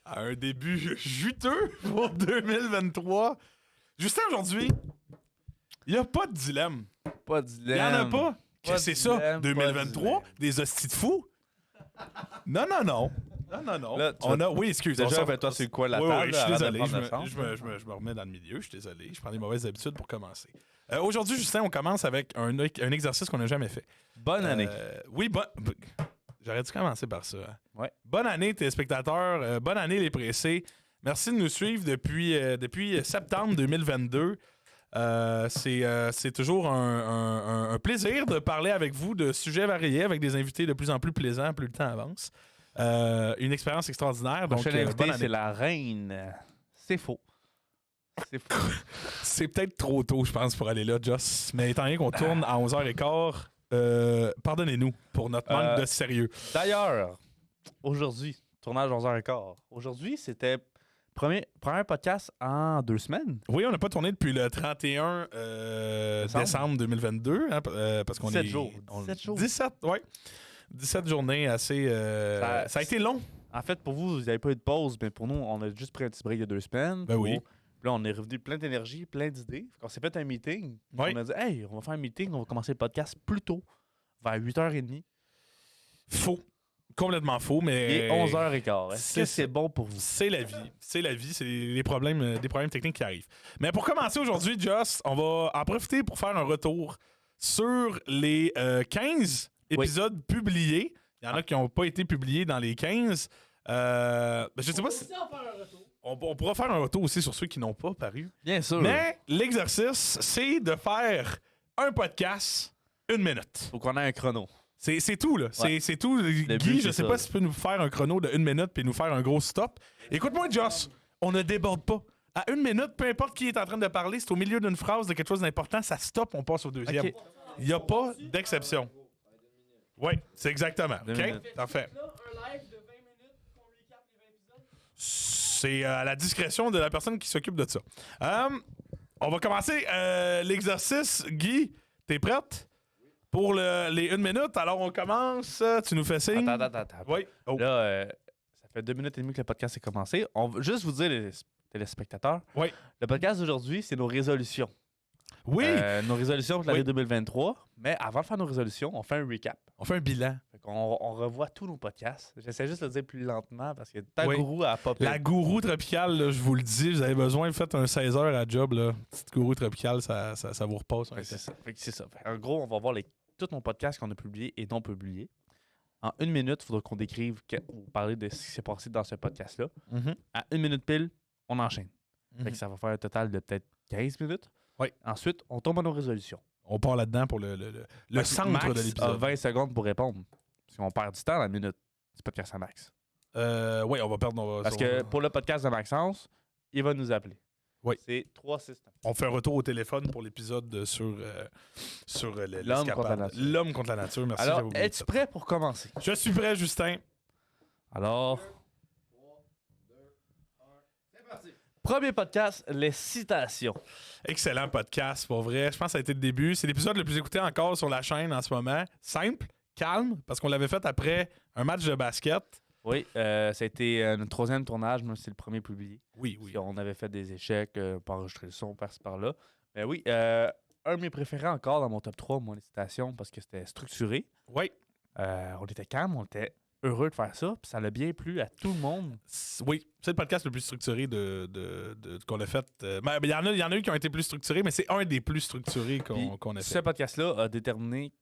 à un début juteux pour 2023. Justin, aujourd'hui, il n'y a pas de dilemme. Pas de Il dilemme. n'y en a pas. Pas de C'est ça, dilemme, 2023, pas de dilemme. des hosties de fous. Non. Là, tu Oui, excuse. Déjà, on mets-toi sur le coin de la oui, table. je suis arrête de désolé. prendre le centre. Je me remets dans le milieu. Je suis désolé. Je prends des mauvaises habitudes pour commencer. Aujourd'hui, Justin, on commence avec un exercice qu'on n'a jamais fait. Bonne année. Oui, j'aurais dû commencer par ça. Hein. Ouais. Bonne année, téléspectateurs. Bonne année, les pressés. Merci de nous suivre depuis septembre 2022. C'est toujours un plaisir de parler avec vous de sujets variés avec des invités de plus en plus plaisants plus le temps avance. Une expérience extraordinaire. Donc, Prochaine invitée, bonne année. c'est la reine. C'est faux. C'est faux. C'est peut-être trop tôt, je pense, pour aller là, Joss. Mais étant donné qu'on tourne à 11h15, pardonnez-nous pour notre manque de sérieux. D'ailleurs, aujourd'hui, tournage 11h15. Aujourd'hui, c'était premier podcast en 2 semaines. Oui, on n'a pas tourné depuis le 31 décembre 2022. Hein, parce qu'on 17 est, jours. on- 17 jours. 17, oui. 17 journées assez... ça a été long. En fait, pour vous n'avez pas eu de pause, mais pour nous, on a juste pris un petit break de 2 semaines. Ben oui. Puis là, on est revenu plein d'énergie, plein d'idées. On s'est fait un meeting. Oui. On a dit, hey, on va faire un meeting, on va commencer le podcast plus tôt, vers 8h30 Faux. Complètement faux, mais... et 11h15. Est-ce que c'est c'est bon pour vous? C'est la vie. C'est la vie. C'est des problèmes techniques qui arrivent. Mais pour commencer aujourd'hui, Just, on va en profiter pour faire un retour sur les 15 épisodes publiés. Il y en a qui n'ont pas été publiés dans les 15. Je sais pas si... On pourra faire un retour aussi sur ceux qui n'ont pas paru. Bien sûr. Mais l'exercice, c'est de faire un podcast 1 minute. Faut qu'on ait un chrono. C'est tout, là. Ouais. C'est tout. but, Guy, je c'est sais ça. pas si tu peux nous faire un chrono de 1 minute puis nous faire un gros stop. Écoute-moi, Joss, on ne déborde pas. À 1 minute, peu importe qui est en train de parler, c'est au milieu d'une phrase de quelque chose d'important, ça stoppe, on passe au deuxième. Ok. Il n'y a pas d'exception. Oui, c'est exactement. 2 OK? minutes. Parfait. Là, un live de 20 minutes qu'on recap les 20 épisodes. C'est à la discrétion de la personne qui s'occupe de ça. On va commencer l'exercice. Guy, t'es prête? Pour les 1 minute, alors on commence. Tu nous fais signe. Attends. Oui. Oh. Là, ça fait 2 minutes et demie que le podcast est commencé. On va juste vous dire, les téléspectateurs, Oui. le podcast d'aujourd'hui, c'est nos résolutions. Oui. Nos résolutions pour l'année Oui. 2023. Mais avant de faire nos résolutions, on fait un recap. On fait un bilan. Fait qu'on on revoit tous nos podcasts. J'essaie juste de le dire plus lentement parce que ta Oui. gourou a popé. La gourou tropicale, là, je vous le dis, vous avez besoin, faites un 16 heures à job. Là. Petite gourou tropicale, ça vous repasse. Ouais, c'est ça. Fait que c'est ça. Fait en gros, on va voir tous nos podcasts qu'on a publiés et non publiés. En 1 minute, il faudra qu'on décrive ou parler de ce qui s'est passé dans ce podcast-là. Mhm. À 1 minute pile, on enchaîne. Fait Mhm. que ça va faire un total de peut-être 15 minutes. Oui. Ensuite, on tombe à nos résolutions. On part là-dedans pour le Fait que centre Max de a l'épisode. 20 secondes pour répondre. Parce qu'on perd du temps dans la minute du podcast à Max. Oui, on va perdre. Parce que pour le podcast de Maxence, il va nous appeler. Oui. C'est 3 systèmes. On fait un retour au téléphone pour l'épisode sur L'homme contre la nature. L'homme contre la nature. Merci. Alors, j'avais oublié es-tu ça. prêt pour commencer? Je suis prêt, Justin. Alors, premier podcast, les citations. Excellent podcast, pour vrai. Je pense que ça a été le début. C'est l'épisode le plus écouté encore sur la chaîne en ce moment. Simple, calme, parce qu'on l'avait fait après un match de basket. Oui, ça a été notre 3e tournage, même si c'est le premier publié. Oui, Puis on avait fait des échecs, pas enregistrer le son par-ci par-là. Mais oui, un de mes préférés encore dans mon top 3, les citations, parce que c'était structuré. Oui. On était calme, on était heureux de faire ça, puis ça l'a bien plu à tout le monde. Oui, c'est le podcast le plus structuré qu'on a fait. Il y en a eu qui ont été plus structurés, mais c'est un des plus structurés Puis qu'on a ce fait. podcast-là a déterminé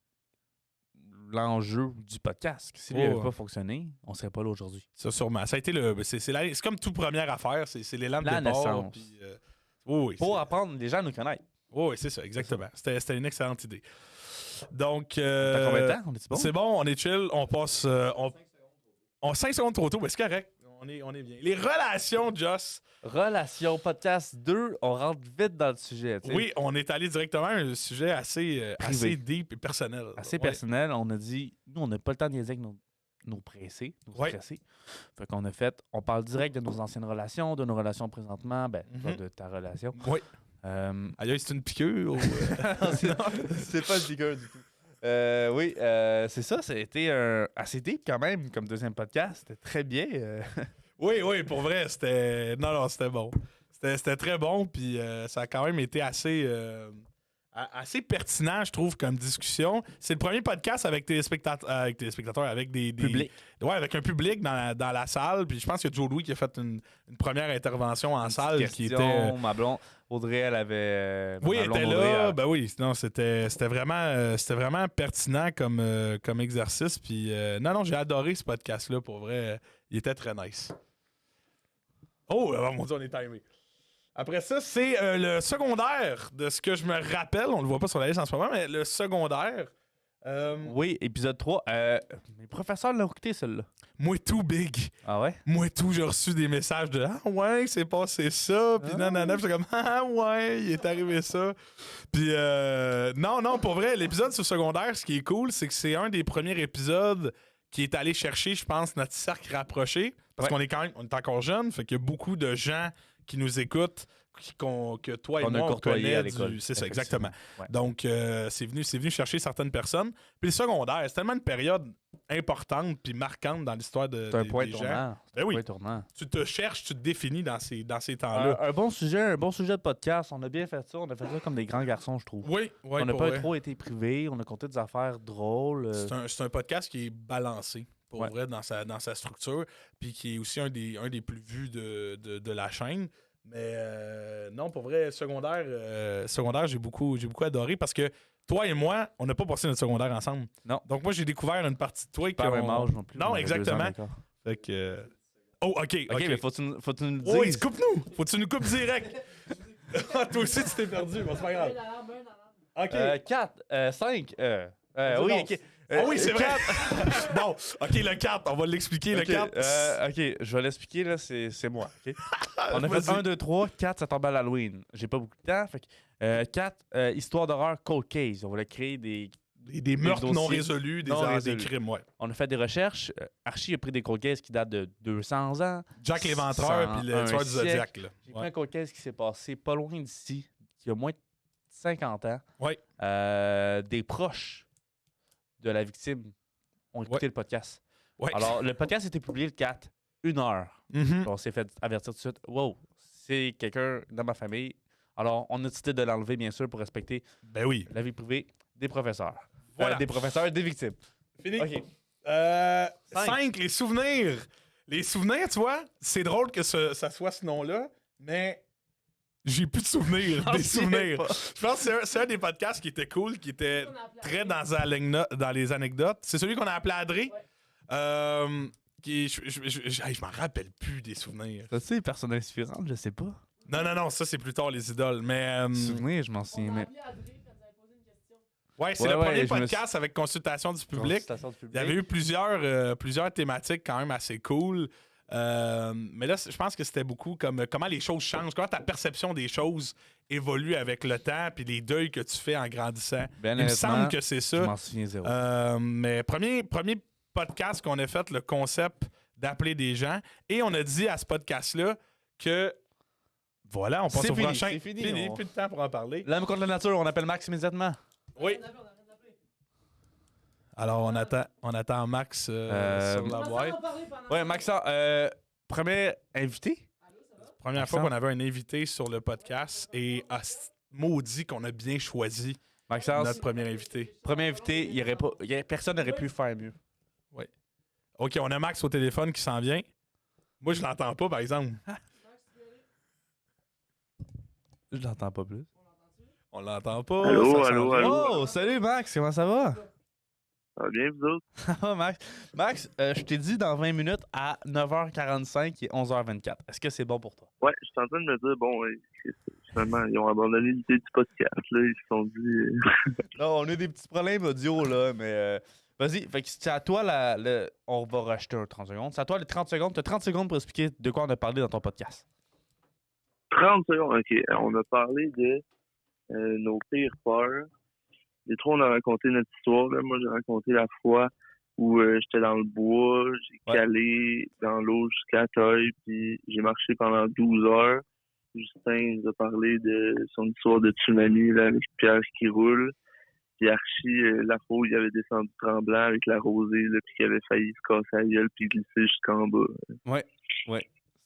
l'enjeu du podcast. Si lui Oh. n'avait pas fonctionné, on serait pas là aujourd'hui. Ça, sûrement. Ça a été c'est comme toute première affaire. C'est l'élan de La départ. naissance. Puis, oui, Pour apprendre les gens à nous connaître. oui, c'est ça, exactement. C'était une excellente idée. Donc, T'as combien de temps? On est bon? c'est bon, on est chill, on passe. On 5 secondes trop tôt, mais c'est correct. On est bien. Les relations, Joss. Relation podcast 2, on rentre vite dans le sujet. tu sais. Oui, on est allé directement à un sujet assez deep et personnel. Assez Ouais. personnel. On a dit, nous, on n'a pas le temps de niaiser avec nos pressés, nos Ouais. stressés. Fait qu'on a fait, on parle direct de nos anciennes relations, de nos relations présentement, ben, pas Mhm. de ta relation. Oui. Euh, Aïe, c'est une piqûre. c'est pas le figure du tout. Oui, c'est ça, ça a été assez deep quand même comme deuxième podcast. C'était très bien. Oui, pour vrai, c'était. Non, c'était bon. C'était très bon, puis ça a quand même été assez pertinent, je trouve, comme discussion. C'est le premier podcast avec téléspectateurs, avec des Public. Ouais, avec un public dans la salle. Puis je pense que Joe Louis qui a fait une première intervention en Une salle petite qui question, était. ma blonde Audrey, elle avait. Oui, ma elle blonde était Audrey, là. elle- Ben oui, non, c'était vraiment pertinent comme exercice. Puis non, j'ai adoré ce podcast-là. Pour vrai, il était très nice. Oh mon Dieu, on est timé. Après ça, c'est le secondaire de ce que je me rappelle. On le voit pas sur la liste en ce moment, mais le secondaire. Oui, épisode 3. Mes professeurs l'ont écouté, celle-là. Moi tout big. Ah ouais? Moi tout, j'ai reçu des messages de Ah ouais, c'est passé ça. Puis nanana. Puis j'étais comme Ah ouais, il est arrivé ça. Puis non, pour vrai, l'épisode sur le secondaire, ce qui est cool, c'est que c'est un des premiers épisodes qui est allé chercher, je pense, notre cercle rapproché. Parce Ouais. on est encore jeune, fait qu'il y a beaucoup de gens qui nous écoutent, que toi et On a moi, on côtoyé connaît à l'école. C'est ça, Effectivement. exactement. Ouais. Donc, c'est venu chercher certaines personnes. Puis le secondaire, c'est tellement une période importante puis marquante dans l'histoire C'est un point des gens. tournant. Ben oui. Un point tournant. Tu te cherches, tu te définis dans ces temps-là. Un bon sujet de podcast. On a bien fait ça. On a fait ça comme des grands garçons, je trouve. Oui, On n'a pour pas vrai. trop été privés. On a compté des affaires drôles. C'est un podcast qui est balancé, pour Ouais. vrai, dans sa structure, puis qui est aussi un des plus vus de la chaîne. Mais non, pour vrai, secondaire, j'ai beaucoup adoré parce que toi et moi, on n'a pas passé notre secondaire ensemble. Non. Donc moi, j'ai découvert une partie de toi Pas le même âge non plus. Non, on avait 2 ans exactement. d'écart. Fait que... Oh, OK. Ok, mais faut que tu nous le Oui, dises. coupe-nous! Faut que tu nous coupes direct! Toi aussi, tu t'es perdu, bon, c'est pas grave. OK. 4, 5. Oui, non. ok. Ah oui, c'est vrai! 4. Bon, OK, le 4, on va l'expliquer, le 4. Ok, je vais l'expliquer, là, c'est moi. ok? On a fait Vas-y. 1, 2, 3, 4, ça tombe à l'Halloween. J'ai pas beaucoup de temps. Fait que 4, histoire d'horreur, cold case. On voulait créer des. Des meurtres non dossiers résolus, des non des résolus. crimes, ouais. On a fait des recherches. Archie a pris des cold cases qui datent de 200 ans. Jack l'Éventreur puis le 101 tueur du siècle. Zodiac, là. J'ai pris Ouais. un cold case qui s'est passé pas loin d'ici, il y a moins de 50 ans. Ouais. Des proches de la victime ont écouté le podcast. Ouais. Alors, le podcast a été publié le 4, 1 heure. Mhm. On s'est fait avertir tout de suite. Wow, c'est quelqu'un dans ma famille. Alors, on a décidé de l'enlever, bien sûr, pour respecter Ben oui. la vie privée des professeurs. Voilà. Des professeurs et des victimes. Fini. OK. 5, les souvenirs. Les souvenirs, tu vois, c'est drôle que ça soit ce nom-là, mais j'ai plus de souvenirs, des souvenirs. Je pense que c'est un des podcasts qui était cool, qui était très dans les anecdotes. C'est celui qu'on a appelé Adré. Je m'en rappelle plus des souvenirs. Ça, c'est personne inspirante, je sais pas. Non, ça c'est plus tard les idoles. Mais Souvenirs, je m'en souviens. Mais... ouais, c'est Ouais, le ouais, premier je me podcast avec consultation du public. Consultation du public. Il y avait eu plusieurs thématiques quand même assez cool. Mais là, je pense que c'était beaucoup comme comment les choses changent, comment ta perception des choses évolue avec le temps, puis les deuils que tu fais en grandissant. Ben, Il me honnêtement, semble que c'est Je ça. m'en souviens zéro. Mais premier podcast qu'on a fait, le concept d'appeler des gens, et on a dit à ce podcast-là que voilà, on passe C'est au fini, prochain. c'est fini, on- Plus de temps pour en parler. L'homme contre la nature, on appelle Max immédiatement. Oui. Alors on attend Max sur la boîte. Ouais, Max, premier invité. Première fois qu'on avait un invité sur le podcast et maudit qu'on a bien choisi Maxence, notre premier invité. premier invité, personne n'aurait pu faire mieux. OK, on a Max au téléphone qui s'en vient. Moi, je l'entends pas, par exemple. Je l'entends pas plus. On l'entend pas. Allô, ça s'en allô, vient. allô. Oh, salut Max, comment ça va? Ça va bien, vous autres? Ça va, Max? Max, je t'ai dit dans 20 minutes à 9h45 et 11h24. Est-ce que c'est bon pour toi? Ouais, je suis en train de me dire, bon, finalement, ils ont abandonné l'idée du podcast, là. Ils se sont dit... Non, on a des petits problèmes audio, là, mais vas-y, fait que c'est à toi, on va racheter un 30 secondes. C'est à toi les 30 secondes. Tu as 30 secondes pour expliquer de quoi on a parlé dans ton podcast. 30 secondes, OK. On a parlé de nos pires peurs. Les trois, on a raconté notre histoire, là. Moi, j'ai raconté la fois où j'étais dans le bois, j'ai Ouais. calé dans l'eau jusqu'à la taille, puis j'ai marché pendant 12 heures. Justin nous a parlé de son histoire de tsunami, là, avec Pierre qui roule. Puis Archie, la fois où il avait descendu tremblant avec la rosée, là, puis qu'il avait failli se casser la gueule puis glisser jusqu'en bas. Ouais.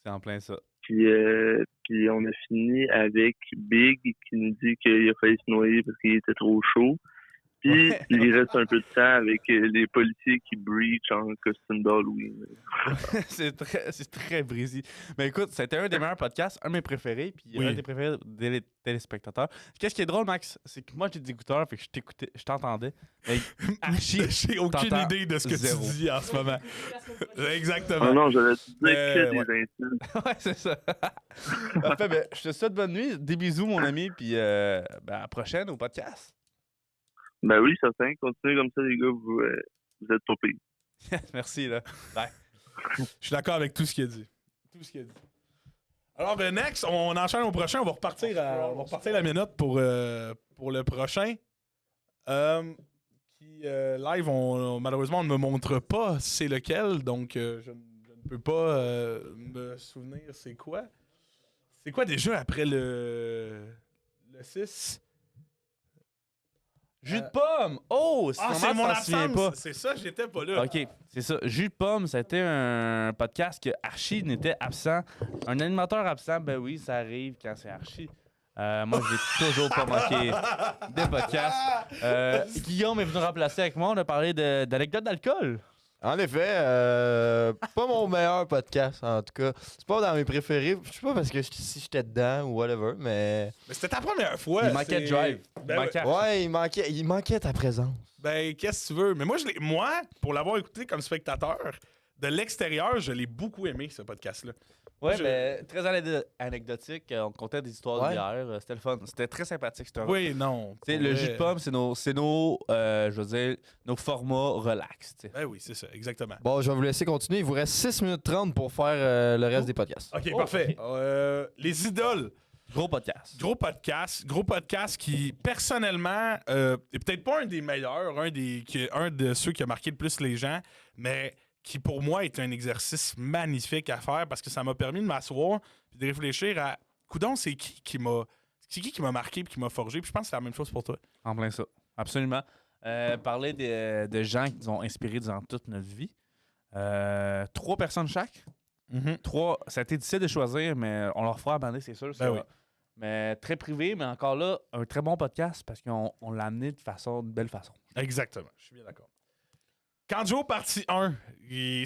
C'est en plein ça. Puis on a fini avec Big qui nous dit qu'il a failli se noyer parce qu'il était trop chaud. Puis Ouais. il reste un peu de temps avec les policiers qui breach en costume d'Halloween. c'est très brisé. Mais écoute, c'était un des meilleurs podcasts, un de mes préférés, puis Oui. un des préférés des téléspectateurs. Qu'est-ce qui est drôle, Max, c'est que moi, j'ai des écouteurs, fait que je t'entendais. Mais Archie, J'ai aucune t'entends idée de ce que zéro. tu dis en ce moment. Ah Exactement. non, j'aurais dû dire que ouais. des insultes. ouais, c'est ça. Parfait, ben, je te souhaite bonne nuit. Des bisous, mon ami, puis à la prochaine au podcast. Ben oui, certain. Continuez comme ça, les gars. Vous êtes pas pire. Merci, là. Bye. Je suis d'accord avec tout ce qu'il a dit. Tout ce qu'il a dit. Alors, next, on enchaîne au prochain. On va repartir la minute pour le prochain. Live, malheureusement, on ne me montre pas c'est lequel, donc je ne peux pas me souvenir c'est quoi. C'est quoi déjà après le 6? Jus de pomme! Oh! C'est mon t'en souviens pas. absence! C'est ça, j'étais pas là. OK, c'est ça. Jus de pomme, c'était un podcast que Archie n'était absent. Un animateur absent, ben oui, ça arrive quand c'est Archie. Moi, je n'ai toujours pas manqué de podcast. Guillaume est venu remplacer avec moi. On a parlé d'anecdotes d'alcool. En effet, pas mon meilleur podcast, en tout cas. C'est pas dans mes préférés. Je sais pas parce que si j'étais dedans ou whatever, mais... Mais c'était ta première fois. Il manquait de drive. Ben, Il manquait Archie. Ouais, il manquait ta présence. Ben, qu'est-ce que tu veux? Mais moi, pour l'avoir écouté comme spectateur, de l'extérieur, je l'ai beaucoup aimé, ce podcast-là. Ouais, Je- mais très anecdotique. On contait des histoires de Ouais. bière. C'était le fun. C'était très sympathique. C'était Oui, non. Tu sais, pour le vrai. jus de pomme, c'est nos je veux dire, nos formats relax. Tu sais. Ben oui, c'est ça, exactement. Bon, je vais vous laisser continuer. Il vous reste 6 minutes 30 pour faire le reste des podcasts. OK, Oh, parfait. ok. Les idoles. Gros podcast. Gros podcast qui, personnellement, est peut-être pas un des meilleurs, un de ceux qui a marqué le plus les gens, mais qui, pour moi, est un exercice magnifique à faire parce que ça m'a permis de m'asseoir et de réfléchir à, coudonc, c'est qui m'a marqué et qui m'a forgé. Puis je pense que c'est la même chose pour toi. En plein ça. Absolument. Parler de gens qui nous ont inspirés durant toute notre vie. 3 personnes chaque. Ça a été difficile de choisir, mais on leur fera abandonner, c'est sûr. ça oui. va. Mais très privé, mais encore là, un très bon podcast parce qu'on l'a amené de belle façon. Exactement, je suis bien d'accord. Kanjo partie 1,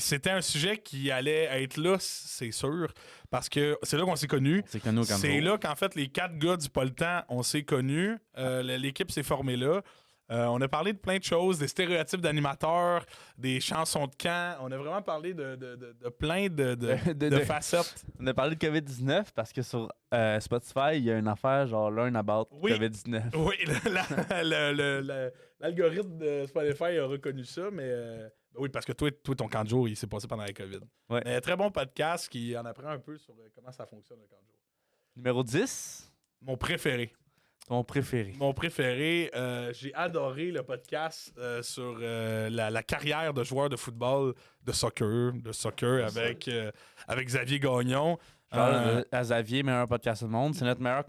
c'était un sujet qui allait être là, c'est sûr, parce que c'est là qu'on s'est connus. C'est que nous, quand C'est là qu'en fait, les 4 gars du Poltan, on s'est connus. L'équipe s'est formée là. On a parlé de plein de choses, des stéréotypes d'animateurs, des chansons de camp. On a vraiment parlé de plein de facettes. On a parlé de COVID-19 parce que sur Spotify, il y a une affaire genre learn about Oui. COVID-19. Oui, l'algorithme de Spotify a reconnu ça, mais oui, parce que toi, ton Kanjo, il s'est passé pendant la COVID. Ouais. Mais très bon podcast qui en apprend un peu sur comment ça fonctionne, le Kanjo. Numéro 10, Mon préféré. ton préféré. Mon préféré, j'ai adoré le podcast sur la carrière de joueur de football, de soccer avec Xavier Gagnon. Charles Xavier, meilleur podcast du monde. C'est notre meilleur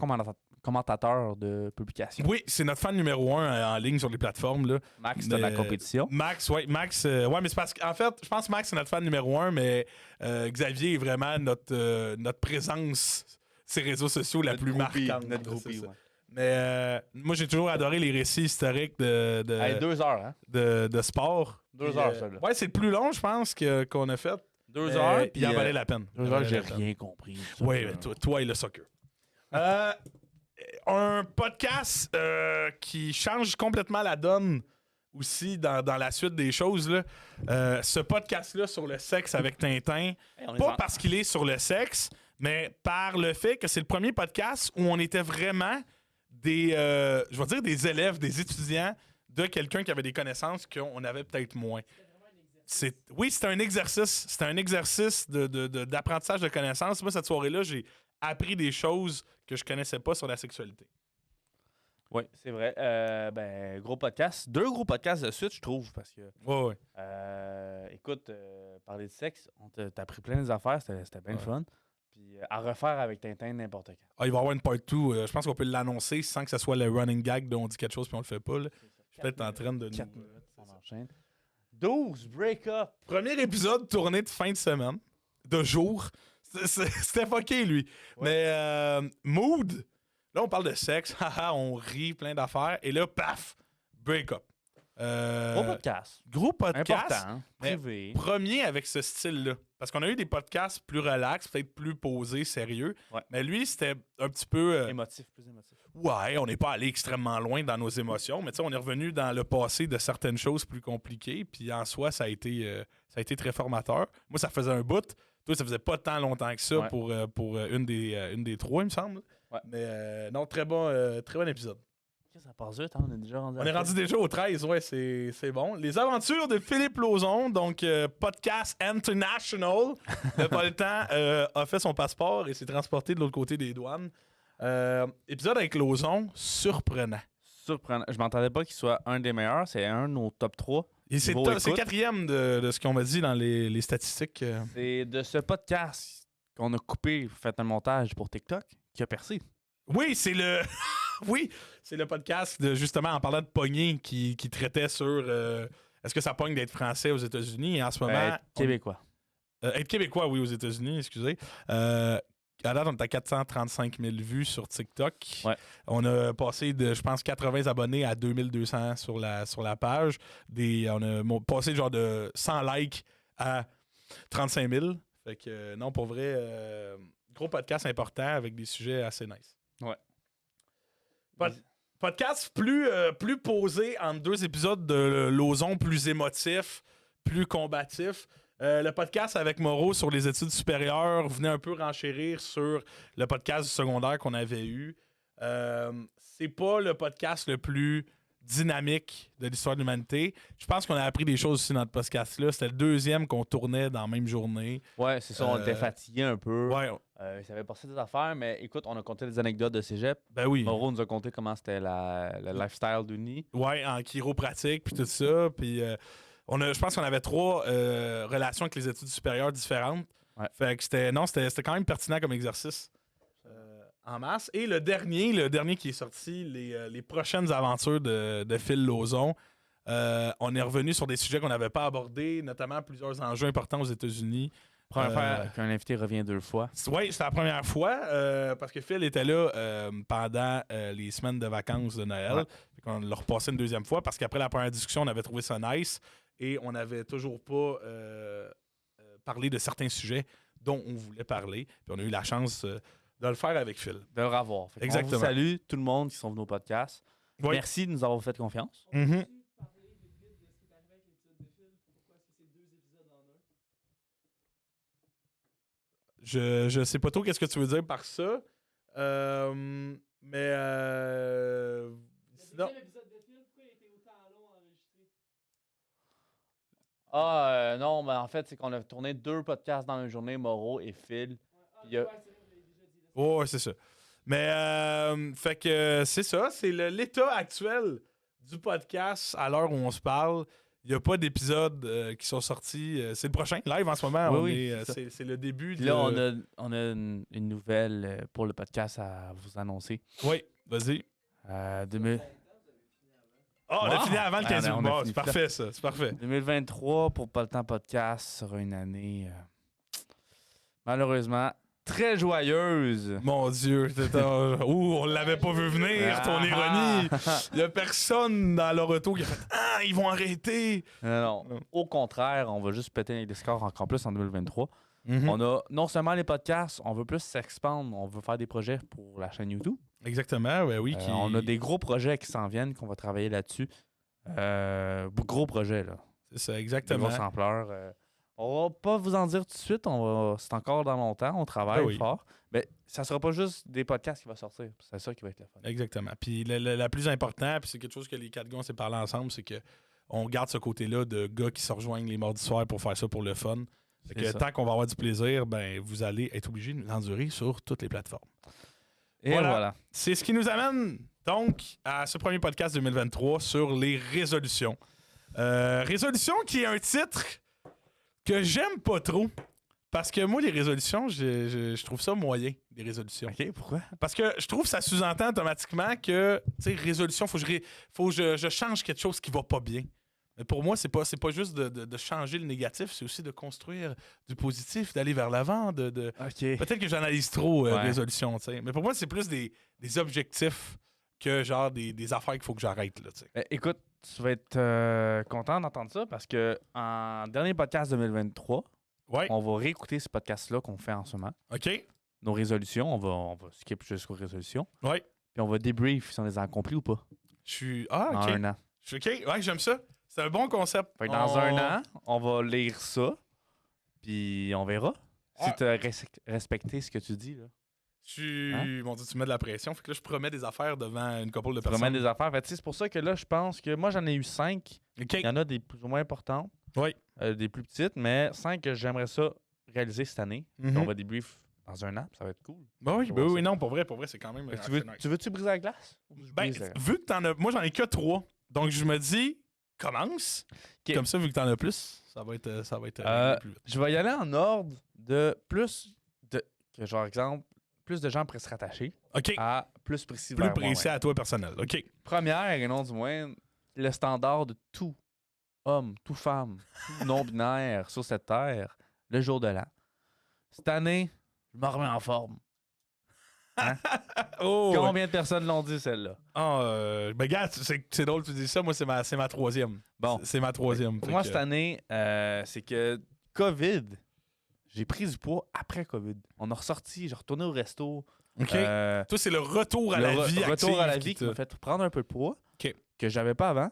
commentateur de publication. Oui, c'est notre fan numéro 1 en ligne sur les plateformes. Là. Max de la Mais, compétition. Max, mais c'est parce qu'en fait, je pense que Max, c'est notre fan numéro 1, mais Xavier est vraiment notre présence sur les réseaux sociaux la plus marquante. Notre là, groupie, c'est ça. ouais. Mais moi, j'ai toujours adoré les récits historiques Hey, 2 heures, hein? de sport. 2 Puis, heures, ça, là. Ouais, c'est le plus long, je pense, qu'on a fait. 2 heures, puis il en valait la peine. 2 heures, j'ai rien compris. Oui, mais toi et le soccer. Un podcast qui change complètement la donne aussi dans la suite des choses. Là. Ce podcast-là sur le sexe avec Tintin, pas parce qu'il est sur le sexe, mais par le fait que c'est le premier podcast où on était vraiment des élèves, des étudiants de quelqu'un qui avait des connaissances qu'on avait peut-être moins. Oui, c'était un exercice. C'était un exercice d'apprentissage de connaissances. Moi, cette soirée-là, j'ai appris des choses que je connaissais pas sur la sexualité. Oui, c'est vrai. Gros podcast. 2 gros podcasts de suite, je trouve, parce que... Ouais. écoute, parler de sexe, t'as appris plein des affaires, c'était bien le fun. Puis à refaire avec Tintin n'importe quand. Ah, il va y avoir une part 2. Je pense qu'on peut l'annoncer sans que ce soit le running gag de on dit quelque chose puis on le fait pas. Là. Je suis peut-être en train de... 4 minutes, on enchaîne. 12, break-up. Premier épisode tourné de fin de semaine, de jour. C'était fucké, lui. Mais Mood, là, on parle de sexe, haha, on rit, plein d'affaires. Et là, paf, break-up. Gros podcast. Gros podcast. Important. mais Privé. Premier avec ce style-là. Parce qu'on a eu des podcasts plus relax, peut-être plus posés, sérieux. Ouais. Mais lui, c'était un petit peu... Émotif, plus émotif. Ouais, on n'est pas allé extrêmement loin dans nos émotions, mais tu sais, on est revenu dans le passé de certaines choses plus compliquées. Puis en soi, ça a été très formateur. Moi, ça faisait un bout. Toi, ça faisait pas tant longtemps que ça Ouais. pour une des trois, il me semble. Ouais. Mais non, très bon épisode. Ça passe vite, hein? On est déjà rendu. On est rendu déjà au 13, ouais, c'est bon. Les aventures de Philippe Lauzon, donc podcast international. Le pas le temps a fait son passeport et s'est transporté de l'autre côté des douanes. Épisode avec Lauzon, surprenant. Surprenant. Je m'entendais pas qu'il soit un des meilleurs. C'est un de nos top 3. Et c'est Niveau c'est écoute. quatrième de ce qu'on m'a dit dans les statistiques. C'est de ce podcast qu'on a coupé, fait un montage pour TikTok, qui a percé. Oui, c'est le. Oui, c'est le podcast de justement en parlant de pogner qui traitait sur est-ce que ça pogne d'être français aux États-Unis et en ce moment. Être québécois. Être québécois, oui, aux États-Unis, excusez. À date, on est à 435 000 vues sur TikTok. Ouais. On a passé de, je pense, 80 abonnés à 2200 sur la page. On a passé genre de 100 likes à 35 000. Fait que non, pour vrai, gros podcast important avec des sujets assez nice. Ouais. Podcast plus posé entre deux épisodes de Lauzon, plus émotif, plus combatif. Le podcast avec Moreau sur les études supérieures venait un peu renchérir sur le podcast du secondaire qu'on avait eu. C'est pas le podcast le plus dynamique de l'histoire de l'humanité. Je pense qu'on a appris des choses aussi dans notre podcast-là. C'était le deuxième qu'on tournait dans la même journée. Ouais, c'est ça, on était fatigué un peu. Ouais, Ça avait passé des affaires, mais écoute, on a compté des anecdotes de cégep. ben oui. Moreau nous a conté comment c'était le lifestyle d'Uni. Ouais, en chiropratique, puis tout ça. Puis je pense qu'on avait 3 relations avec les études supérieures différentes. Ouais. Fait que c'était quand même pertinent comme exercice en masse. Et le dernier qui est sorti, les prochaines aventures de Phil Lauzon, on est revenu sur des sujets qu'on n'avait pas abordés, notamment plusieurs enjeux importants aux États-Unis. Première fois qu'un invité revient 2 fois. Oui, c'était la première fois parce que Phil était là pendant les semaines de vacances de Noël. Ouais. On l'a repassé une deuxième fois parce qu'après la première discussion, on avait trouvé ça nice et on n'avait toujours pas parlé de certains sujets dont on voulait parler. Puis on a eu la chance de le faire avec Phil. De le revoir. Fait qu'on Exactement. vous salue tout le monde qui sont venus au podcast. Oui. Merci de nous avoir fait confiance. Mhm. Parler vite vite de ce qui est arrivé avec l'épisode de Phil. Pourquoi est-ce que c'est 2 épisodes en un? Je sais pas trop qu'est-ce que tu veux dire par ça. Mais Le sinon, deuxième épisode de Phil, pourquoi il a été autant long à enregistrer? Non, mais en fait, c'est qu'on a tourné 2 podcasts dans une journée, Moreau et Phil. Il y a- Ouais, c'est vrai, vous l'avez déjà dit. ouais, c'est ça. Mais fait que c'est ça, c'est l'état actuel du podcast à l'heure où on se parle. Il n'y a pas d'épisodes qui sont sortis. C'est le prochain live en ce moment. Oui, C'est le début. Puis là, on a une nouvelle pour le podcast à vous annoncer. Oui, vas-y. 2000 Ah, on a Wow! fini avant le Ah, 15 on a août. fini C'est parfait, ça. C'est parfait. 2023 pour Pas le temps podcast sera une année malheureusement très joyeuse. Mon Dieu. On l'avait pas vu venir, ton ironie. Il n'y a personne dans le retour qui a fait Ah, ils vont arrêter. Non. Au contraire, on va juste péter les scores encore plus en 2023. Mhm. On a non seulement les podcasts, on veut plus s'expandre, on veut faire des projets pour la chaîne YouTube. Exactement, ouais, oui. On a des gros projets qui s'en viennent, qu'on va travailler là-dessus. Gros projets, là. C'est ça, De exactement. grosse ampleur. On va pas vous en dire tout de suite, c'est encore dans longtemps, on travaille Ben oui. fort. Mais ça sera pas juste des podcasts qui vont sortir, c'est ça qui va être le fun. Exactement. Puis la plus important, puis c'est quelque chose que les 4 gars on s'est parlé ensemble, c'est que on garde ce côté-là de gars qui se rejoignent les mardis soirs pour faire ça pour le fun. Fait que C'est ça. tant qu'on va avoir du plaisir, ben vous allez être obligé de nous endurer sur toutes les plateformes. Et Voilà. voilà. C'est ce qui nous amène donc à ce premier podcast 2023 sur les résolutions. Résolution qui est un titre que j'aime pas trop. Parce que moi, les résolutions, je trouve ça moyen, les résolutions. OK, pourquoi? Parce que je trouve que ça sous-entend automatiquement que, tu sais, résolution, faut que je change quelque chose qui va pas bien. Mais pour moi, c'est pas juste de changer le négatif, c'est aussi de construire du positif, d'aller vers l'avant. OK. Peut-être que j'analyse trop Ouais. résolution, tu sais. Mais pour moi, c'est plus des objectifs que genre des affaires qu'il faut que j'arrête, là, tu sais. Écoute, tu vas être content d'entendre ça parce que en dernier podcast 2023, Ouais, on va réécouter ce podcast-là qu'on fait en ce moment. OK. Nos résolutions, on va skip jusqu'aux résolutions. Ouais. Puis on va débrief si on les a accomplis ou pas. Je suis. Ah, Dans OK. un an. Je suis OK. Ouais, j'aime ça. C'est un bon concept. Fait que dans un an, on va lire ça. Puis on verra si Ouais. tu as respecté ce que tu dis. Là. Je suis. Hein? Mon Dieu, tu mets de la pression. Fait que là, je promets des affaires devant une couple de Tu remets personnes. des affaires. Fait que, tu sais, c'est pour ça que là, je pense que moi, j'en ai eu 5. OK. Il y en a des plus ou moins importantes. Oui. Des plus petites, mais 5 que j'aimerais ça réaliser cette année. Puis Mhm. on va débrief dans un an. Ça va être cool. Ben oui, Je ben vois oui, ça. non, pour vrai, c'est quand même. Fait que tu veux-tu briser la glace? Ben, vu que t'en as. Moi, j'en ai que 3. Donc, je me dis, commence. OK. Comme ça, vu que t'en as plus, ça va être plus vite. Je vais y aller en ordre de plus de. Que genre, exemple, plus de gens pourraient se rattacher OK. à plus précis. Plus vers précis moi-même. à toi personnel. OK. Première, et non du moins, le standard de tout homme, tout femme, tout non-binaire sur cette terre, le jour de l'an. Cette année, je me remets en forme. Oh! Combien de personnes l'ont dit, celle-là? Ben, gars, c'est drôle que tu dis ça. Moi, c'est ma troisième. Bon. C'est ma troisième. Pour Fait moi, que- cette année, c'est que COVID, j'ai pris du poids après COVID. On a ressorti, j'ai retourné au resto. OK. Euh, Toi, c'est le retour à le la vie retour à la active vie qui m'a fait prendre un peu de poids OK. que j'avais pas avant.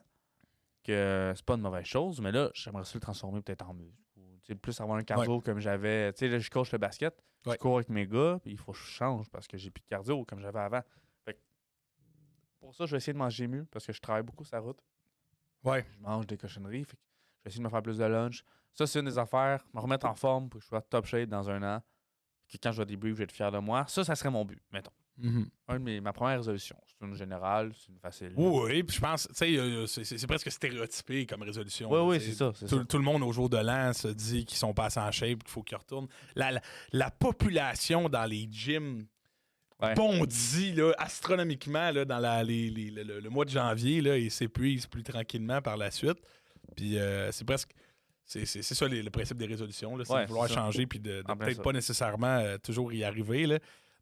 Que c'est pas une mauvaise chose, mais là, j'aimerais ça le transformer peut-être en muscle. Ou, tu sais, plus avoir un cardio comme j'avais. Tu sais, là, je coach le basket, je Ouais. cours avec mes gars, puis il faut que je change parce que j'ai plus de cardio comme j'avais avant. Fait que pour ça, je vais essayer de manger mieux parce que je travaille beaucoup sur la route. Ouais. Je mange des cochonneries. Fait que je vais essayer de me faire plus de lunch. Ça, c'est une des affaires. Me remettre en forme pour que je sois top shape dans un an. Que quand je vais débrief, je vais être fier de moi. Ça serait mon but, mettons. Mhm. Ma première résolution. C'est une générale, c'est une facile. Oui, puis je pense, tu sais, c'est presque stéréotypé comme résolution. Oui, là, oui, tu sais. c'est ça. C'est Tout, ça. tout le monde au jour de l'an se dit qu'ils sont pas assez en shape, qu'il faut qu'ils retournent. La population dans les gyms Ouais. bondit là, astronomiquement là, dans le mois de janvier là, et s'épuise plus tranquillement par la suite. Puis c'est presque. C'est ça le principe des résolutions. Là, c'est Ouais, de vouloir c'est ça. changer puis de En plein peut-être ça. pas nécessairement toujours y arriver. Là.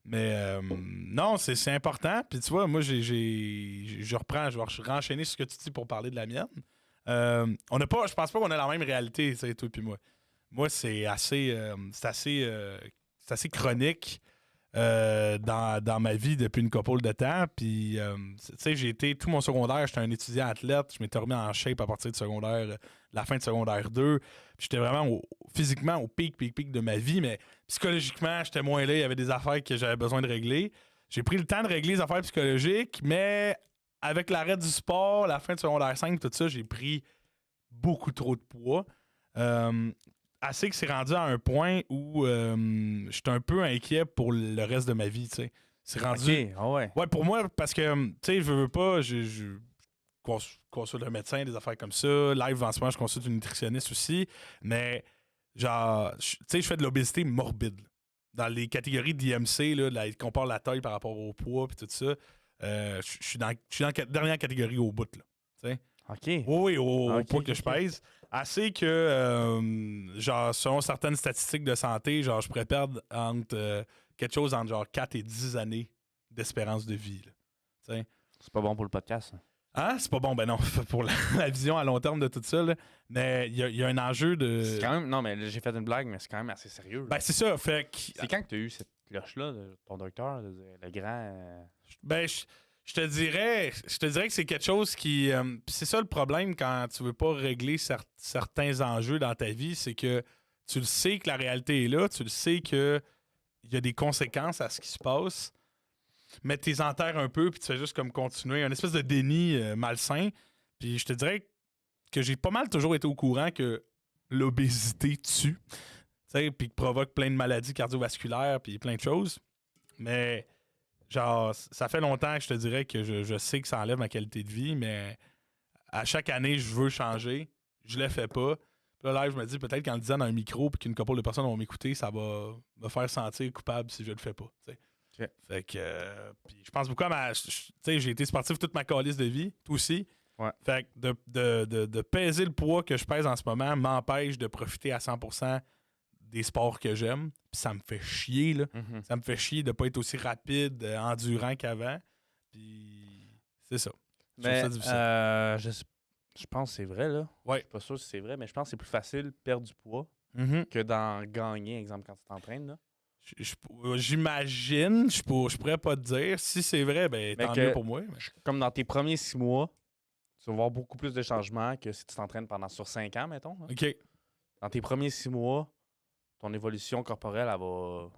Mais non, c'est important. Puis tu vois, moi, je reprends, je vais renchaîner sur ce que tu dis pour parler de la mienne. On n'a pas, je pense pas qu'on a la même réalité, tu sais, toi puis moi. Moi, c'est assez chronique dans ma vie depuis une couple de temps. Puis, tu sais, j'ai été tout mon secondaire, j'étais un étudiant athlète. Je m'étais remis en shape à partir de secondaire, la fin de secondaire 2. Puis j'étais vraiment physiquement au pic de ma vie, mais psychologiquement, j'étais moins là. Il y avait des affaires que j'avais besoin de régler. J'ai pris le temps de régler les affaires psychologiques, mais avec l'arrêt du sport, la fin de secondaire 5, tout ça, j'ai pris beaucoup trop de poids. Assez que c'est rendu à un point où j'étais un peu inquiet pour le reste de ma vie, tu sais. C'est rendu... OK, ah ouais. Ouais, pour moi, parce que, tu sais, je veux pas, je consulte un médecin, des affaires comme ça. Live, en ce moment, je consulte une nutritionniste aussi. Mais, genre, tu sais, je fais de l'obésité morbide. Là. Dans les catégories d'IMC, là, ils comparent la taille par rapport au poids puis tout ça. Je suis dans la dernière catégorie au bout, là. Tu sais. OK. Oui, au Ok, poids que ok, je ok. pèse. Assez que, genre, selon certaines statistiques de santé, genre, je pourrais perdre quelque chose entre genre 4 et 10 années d'espérance de vie. Là. Tu sais. C'est pas bon pour le podcast. Ça. Hein? C'est pas bon, ben non, pour la vision à long terme de tout ça. Là. Mais il y a un enjeu de. C'est quand même. Non, mais là, j'ai fait une blague, mais c'est quand même assez sérieux. là. Ben, c'est ça. Fait que. C'est quand que tu as eu cette cloche-là de ton docteur, le grand. Ben, je te dirais que c'est quelque chose qui. Pis c'est ça le problème quand tu veux pas régler certains enjeux dans ta vie, c'est que tu le sais que la réalité est là, tu le sais que il y a des conséquences à ce qui se passe, mais tu les enterres un peu puis tu fais juste comme continuer, un espèce de déni malsain. Puis je te dirais que j'ai pas mal toujours été au courant que l'obésité tue, tu sais, puis provoque plein de maladies cardiovasculaires puis plein de choses, mais genre, ça fait longtemps que je te dirais que je sais que ça enlève ma qualité de vie, mais à chaque année, je veux changer. Je le fais pas. Puis là, je me dis peut-être qu'en le disant dans un micro puis qu'une couple de personnes vont m'écouter, ça va me faire sentir coupable si je le fais pas. Tu sais. Ok. Fait que. Puis je pense beaucoup à ma. Tu sais, j'ai été sportif toute ma calice de vie, toi aussi. Ouais. Fait que de peser le poids que je pèse en ce moment m'empêche de profiter à 100% des sports que j'aime. Puis ça me fait chier, là. Mhm. Ça me fait chier de pas être aussi rapide, endurant qu'avant. Puis c'est ça. Je trouve Mais ça difficile. je pense que c'est vrai, là. Ouais. Je suis pas sûr si c'est vrai, mais je pense que c'est plus facile de perdre du poids Mhm. que d'en gagner, exemple, quand tu t'entraînes, là. J'imagine, je pourrais pas te dire. Si c'est vrai, ben Mais tant que- mieux pour moi. mais- Comme dans tes premiers 6 mois, tu vas voir beaucoup plus de changements que si tu t'entraînes pendant sur 5 ans, mettons, là. OK. Dans tes premiers 6 mois, ton évolution corporelle, ça va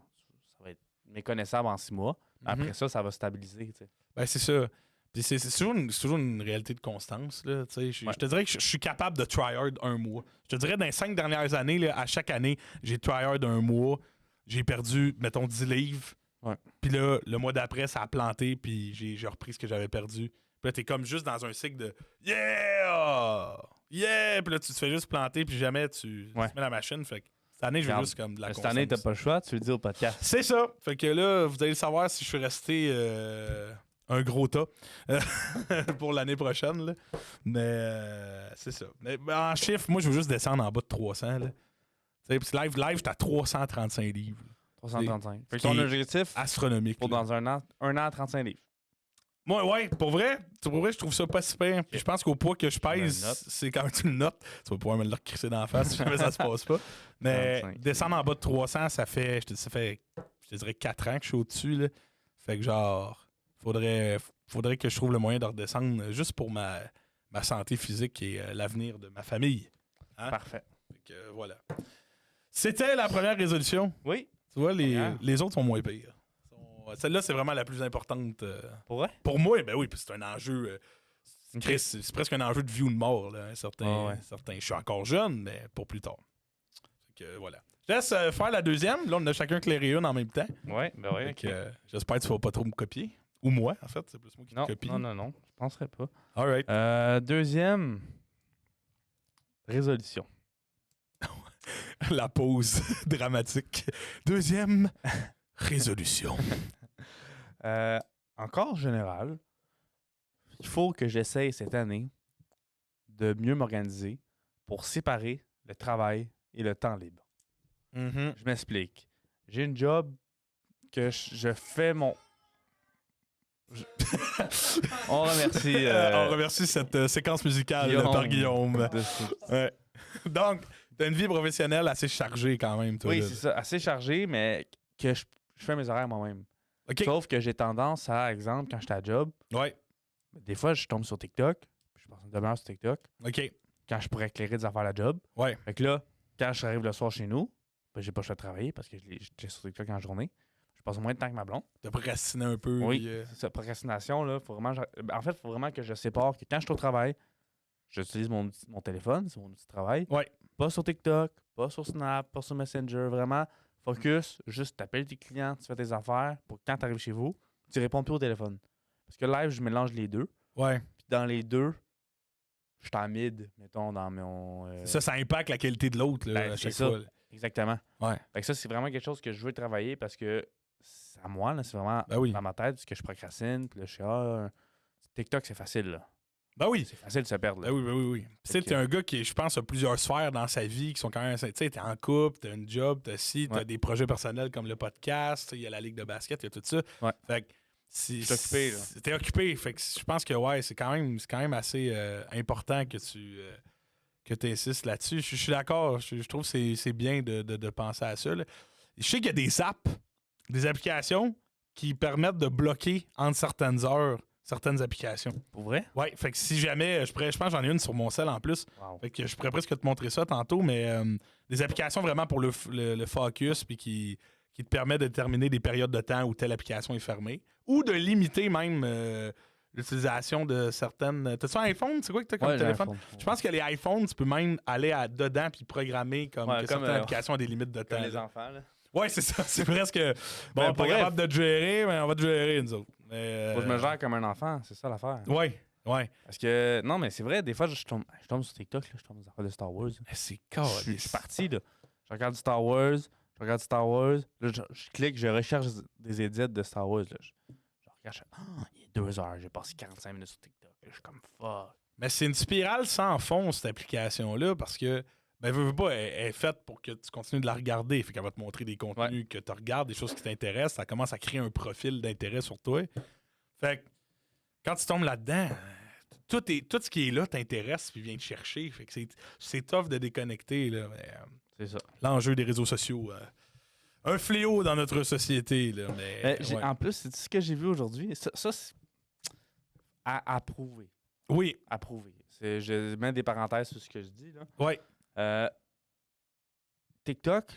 être méconnaissable en 6 mois. Après Mhm. ça va stabiliser, tu sais. Ben, c'est ça. Puis c'est toujours une réalité de constance. Là, tu sais. Je te dirais que je suis capable de tryhard un mois. Je te dirais, dans les 5 dernières années, là, à chaque année, j'ai tryhard un mois. J'ai perdu, mettons, 10 livres. Ouais. Puis là, le mois d'après, ça a planté, puis j'ai repris ce que j'avais perdu. Puis là, t'es comme juste dans un cycle de Yeah! Yeah! Puis là, tu te fais juste planter, puis jamais tu Ouais. mets la machine. Fait que cette année, je veux Regarde, juste comme de la Cette année, t'as constance. pas le choix, tu le dis au podcast. C'est ça. Fait que là, vous allez savoir si je suis resté un gros tas pour l'année prochaine. Là. Mais c'est ça. Mais en chiffre, moi, je veux juste descendre en bas de 300. Là. Tu sais, puis live, j'étais à 335 livres. 335. Fait que Qui ton est objectif Astronomique. pour là. dans un an, 35 livres. Moi, ouais, pour vrai, je trouve ça pas si pire. Puis je pense qu'au poids que je me le pèse, note. c'est quand même une note. Tu vas pouvoir me le crisser dans la face si jamais ça se passe pas. Mais 35. descendre en bas de 300, ça fait, je te dirais 4 ans que je suis au-dessus. Là. Fait que genre, faudrait que je trouve le moyen de redescendre juste pour ma santé physique et l'avenir de ma famille. Hein? Parfait. Fait que voilà. C'était la première résolution. Oui. Tu vois, Première. les autres sont moins pires. Celle-là, c'est vraiment la plus importante. Pour vrai? Pour moi, ben oui, puis c'est un enjeu. Ok. Chris, c'est presque un enjeu de vie ou de mort, là, certains. Ah ouais. Je suis encore jeune, mais pour plus tard. Fait que voilà. Je laisse faire la deuxième. Là, on a chacun clairé une en même temps. Ouais, ben oui. Fait ok. que, j'espère que tu vas pas trop me copier. Ou moi, en fait. C'est plus moi qui te Non, copie. non, je penserais pas. All right. Deuxième résolution. La pause dramatique. Deuxième résolution. Encore général, il faut que j'essaye cette année de mieux m'organiser pour séparer le travail et le temps libre. Mhm. Je m'explique. J'ai une job que je fais mon... On remercie... On remercie cette séquence musicale par Guillaume. Ouais. Donc, t'as une vie professionnelle assez chargée quand même, toi. Oui, là. c'est ça. Assez chargé, mais que je fais mes horaires moi-même. OK. Sauf que j'ai tendance à, exemple, quand j'étais à job, Ouais. des fois, je tombe sur TikTok, puis je passe une demi-heure sur TikTok, OK. quand je pourrais éclairer des affaires à la job. Ouais. Fait que là, quand j'arrive le soir chez nous, ben, j'ai pas le choix de travailler parce que j'étais sur TikTok en journée. Je passe moins de temps que ma blonde. T'as procrastiné un peu. Oui, puis, c'est ça. Procrastination, là, faut vraiment... En fait, il faut vraiment que je sépare que quand je suis au travail, j'utilise mon téléphone, c'est mon outil de travail. Ouais. Pas sur TikTok, pas sur Snap, pas sur Messenger. Vraiment, focus, juste t'appelles tes clients, tu fais tes affaires pour que quand tu arrives chez vous, tu réponds plus au téléphone. Parce que live, je mélange les deux. Ouais. Puis dans les deux, je suis en mid, mettons, dans mon... Ça impacte la qualité de l'autre, là, Ben, à c'est chaque ça. fois. là. Exactement. Ouais. Fait que ça, c'est vraiment quelque chose que je veux travailler parce que c'est à moi, là, c'est vraiment Ben oui. dans ma tête, parce que je procrastine, puis là, je suis TikTok, c'est facile, là. Ben oui. C'est facile de se perdre, là. Ben oui, ben oui, oui. Tu sais, que- t'es un gars qui, je pense, a plusieurs sphères dans sa vie qui sont quand même. Tu sais, t'es en couple, t'as une job, t'as Ouais. des projets personnels comme le podcast, il y a la ligue de basket, il y a tout ça. Ouais. Fait que. Je suis occupé, là. T'es occupé. Fait que je pense que, ouais, c'est quand même assez important que tu insistes là-dessus. Je suis d'accord. Je trouve que c'est bien de penser à ça. Là. Je sais qu'il y a des apps, des applications qui permettent de bloquer entre certaines heures certaines applications. Pour vrai? Ouais, fait que si jamais, je pense que j'en ai une sur mon cell en plus. Wow. Fait que je pourrais presque te montrer ça tantôt, mais des applications vraiment pour le focus puis qui te permet de déterminer des périodes de temps où telle application est fermée ou de limiter même l'utilisation de certaines. T'as-tu un iPhone? C'est quoi que t'as comme Ouais, j'ai un téléphone? iPhone. Je pense que les iPhones, tu peux même aller dedans puis programmer comme Ouais, que comme, certaines applications ont des limites de temps. Comme les là. enfants, là. Ouais, c'est ça. C'est presque. Bon, Ben, pas pour vrai, capable de te gérer, mais on va te gérer, nous autres. Mais, Faut que je me gère comme un enfant, c'est ça l'affaire. Ouais, ouais. Parce que, non, mais c'est vrai, des fois, je tombe sur TikTok, là, je tombe dans des affaires de Star Wars. Mais c'est Je suis parti, là. Je regarde du Star Wars, là, je clique, je recherche des edits de Star Wars, là. Je regarde, il est 2 heures, j'ai passé 45 minutes sur TikTok. Là, je suis comme, fuck. Mais c'est une spirale sans fond, cette application-là, parce que, ben, veux pas, elle est faite pour que tu continues de la regarder. Fait qu'elle va te montrer des contenus que tu regardes, des choses qui t'intéressent. Ça commence à créer un profil d'intérêt sur toi. Fait que, quand tu tombes là-dedans, tout ce qui est là t'intéresse puis vient te chercher. Fait que c'est tough de déconnecter, là. Mais, C'est ça. l'enjeu des réseaux sociaux, un fléau dans notre société, là. Mais, ouais. En plus, c'est ce que j'ai vu aujourd'hui. Ça c'est à prouver. Oui, À prouver. Je mets des parenthèses sur ce que je dis, là. ouais. TikTok,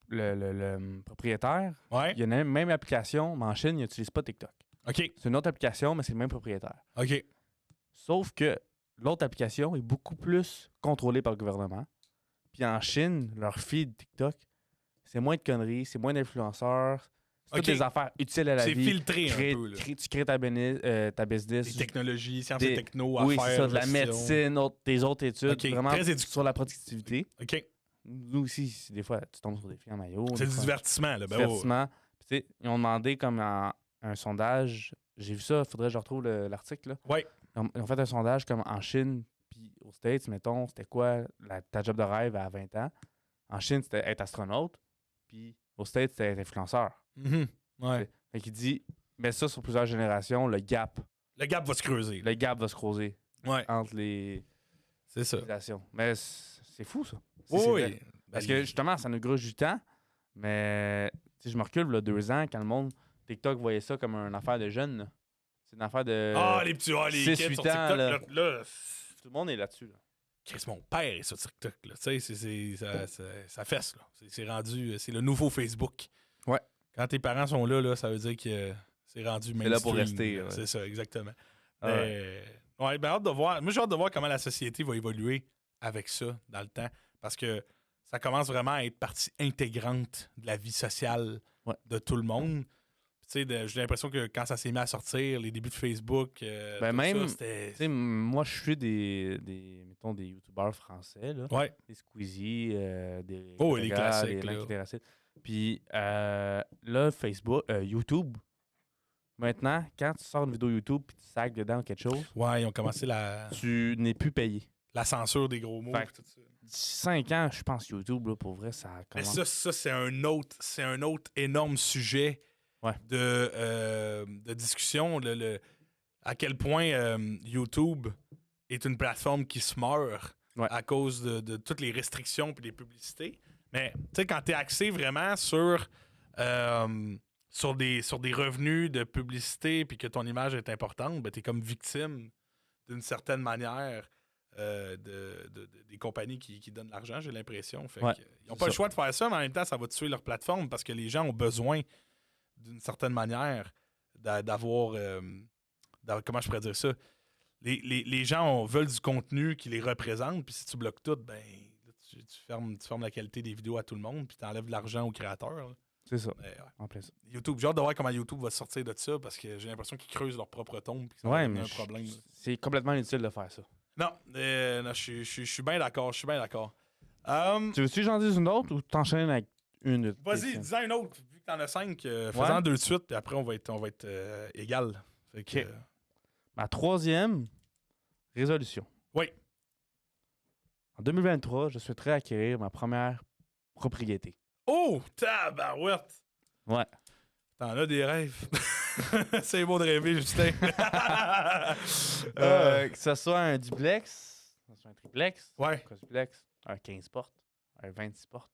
le propriétaire, Ouais. il y a la même application, mais en Chine, il n'utilise pas TikTok. OK. C'est une autre application, mais c'est le même propriétaire. OK. Sauf que l'autre application est beaucoup plus contrôlée par le gouvernement. Puis en Chine, leur feed TikTok, c'est moins de conneries, c'est moins d'influenceurs. C'est toutes OK. des affaires utiles à la C'est vie. filtré un peu, là. Tu crées ta business. Des technologies, sciences Des- et techno, Oui, affaires, c'est ça, de la gestion. médecine, des autres études. OK. Vraiment Très sur la productivité. OK. Nous aussi, des fois, tu tombes sur des filles en maillot. C'est des du fois- divertissement, là. Ben, divertissement. Puis, tu sais, ils ont demandé comme un sondage. J'ai vu ça, il faudrait que je retrouve l'article. Là. Ouais. Ils ont fait un sondage comme en Chine, puis aux States, mettons, c'était quoi ta job de rêve à 20 ans? En Chine, c'était être astronaute, puis aux States, c'était être influenceur. Mhm. Ouais. Fait qu'il dit, mais ça, sur plusieurs générations, le gap Le gap va se creuser. va se creuser Ouais. entre les C'est ça. civilisations. Mais c'est fou, ça. Oui, C'est oui. vrai. Parce que justement, ça nous gruge du temps, mais tu sais, je me recule, là, 2 ans, quand le monde, TikTok voyait ça comme une affaire de jeunes. Là. C'est une affaire de. Les petits, les 6, kids 8 sur TikTok, ans, là. là, Tout le monde est là-dessus. Là. Chris, mon père est sur TikTok, là. Tu sais, ça fesse, là. C'est rendu, c'est le nouveau Facebook. Ouais. Quand tes parents sont là, ça veut dire que c'est rendu mainstream. là pour rester, là. ouais. C'est ça, exactement. Ah ouais. Ouais, ben hâte de voir. Moi, j'ai hâte de voir comment la société va évoluer avec ça dans le temps. Parce que ça commence vraiment à être partie intégrante de la vie sociale de tout le monde. Tu sais, j'ai l'impression que quand ça s'est mis à sortir, les débuts de Facebook, Ben tout même, ça, c'était... tu sais, moi, je suis mettons, des youtubeurs français, là. Ouais. Des Squeezie, des. Oh, et les Gaga, classiques, des là. Mike Terracid. Puis là, Facebook, YouTube, maintenant, quand tu sors une vidéo YouTube et tu sacs dedans quelque chose, Ouais, ils ont commencé tu n'es plus payé. la censure des gros mots. Fait que- Tout ça. D'ici 5 ans, je pense YouTube, là, pour vrai, ça Mais commence. ça c'est un autre énorme sujet Ouais. de discussion. À quel point YouTube est une plateforme qui se meurt à cause de toutes les restrictions et des publicités. Mais tu sais, quand tu es axé vraiment sur des revenus de publicité puis que ton image est importante, ben, tu es comme victime d'une certaine manière des compagnies qui donnent l'argent, j'ai l'impression. Fait Ouais, que, ils n'ont pas c'est le choix de faire ça, mais en même temps, ça va tuer leur plateforme parce que les gens ont besoin, d'une certaine manière, d'avoir... comment je pourrais dire ça? Les gens veulent du contenu qui les représente, puis si tu bloques tout, ben là, tu fermes la qualité des vidéos à tout le monde, puis tu enlèves de l'argent aux créateurs. Là. C'est ça. Mais, ouais. En plein ça. YouTube, j'ai hâte de voir comment YouTube va sortir de ça parce que j'ai l'impression qu'ils creusent leur propre tombe puis que ça va Ouais, devenir mais un problème. là. c'est complètement inutile de faire ça. Non, je suis bien d'accord. Je suis bien d'accord. Tu veux-tu que j'en dise une autre ou t'enchaînes avec une de tes Vas-y, scènes? dis-en une autre. Vu que t'en as 5, fais-en 2 de suite, puis après, on va être égal. Fait que, Ok. Ma 3e résolution. Oui. En 2023, je souhaiterais acquérir ma première propriété. Oh, tabarouette! Ouais. T'en as des rêves. C'est beau de rêver, Justin. Que ce soit un duplex, que ce soit un triplex, Ouais. un quadruplex, un 15 portes, un 26 portes,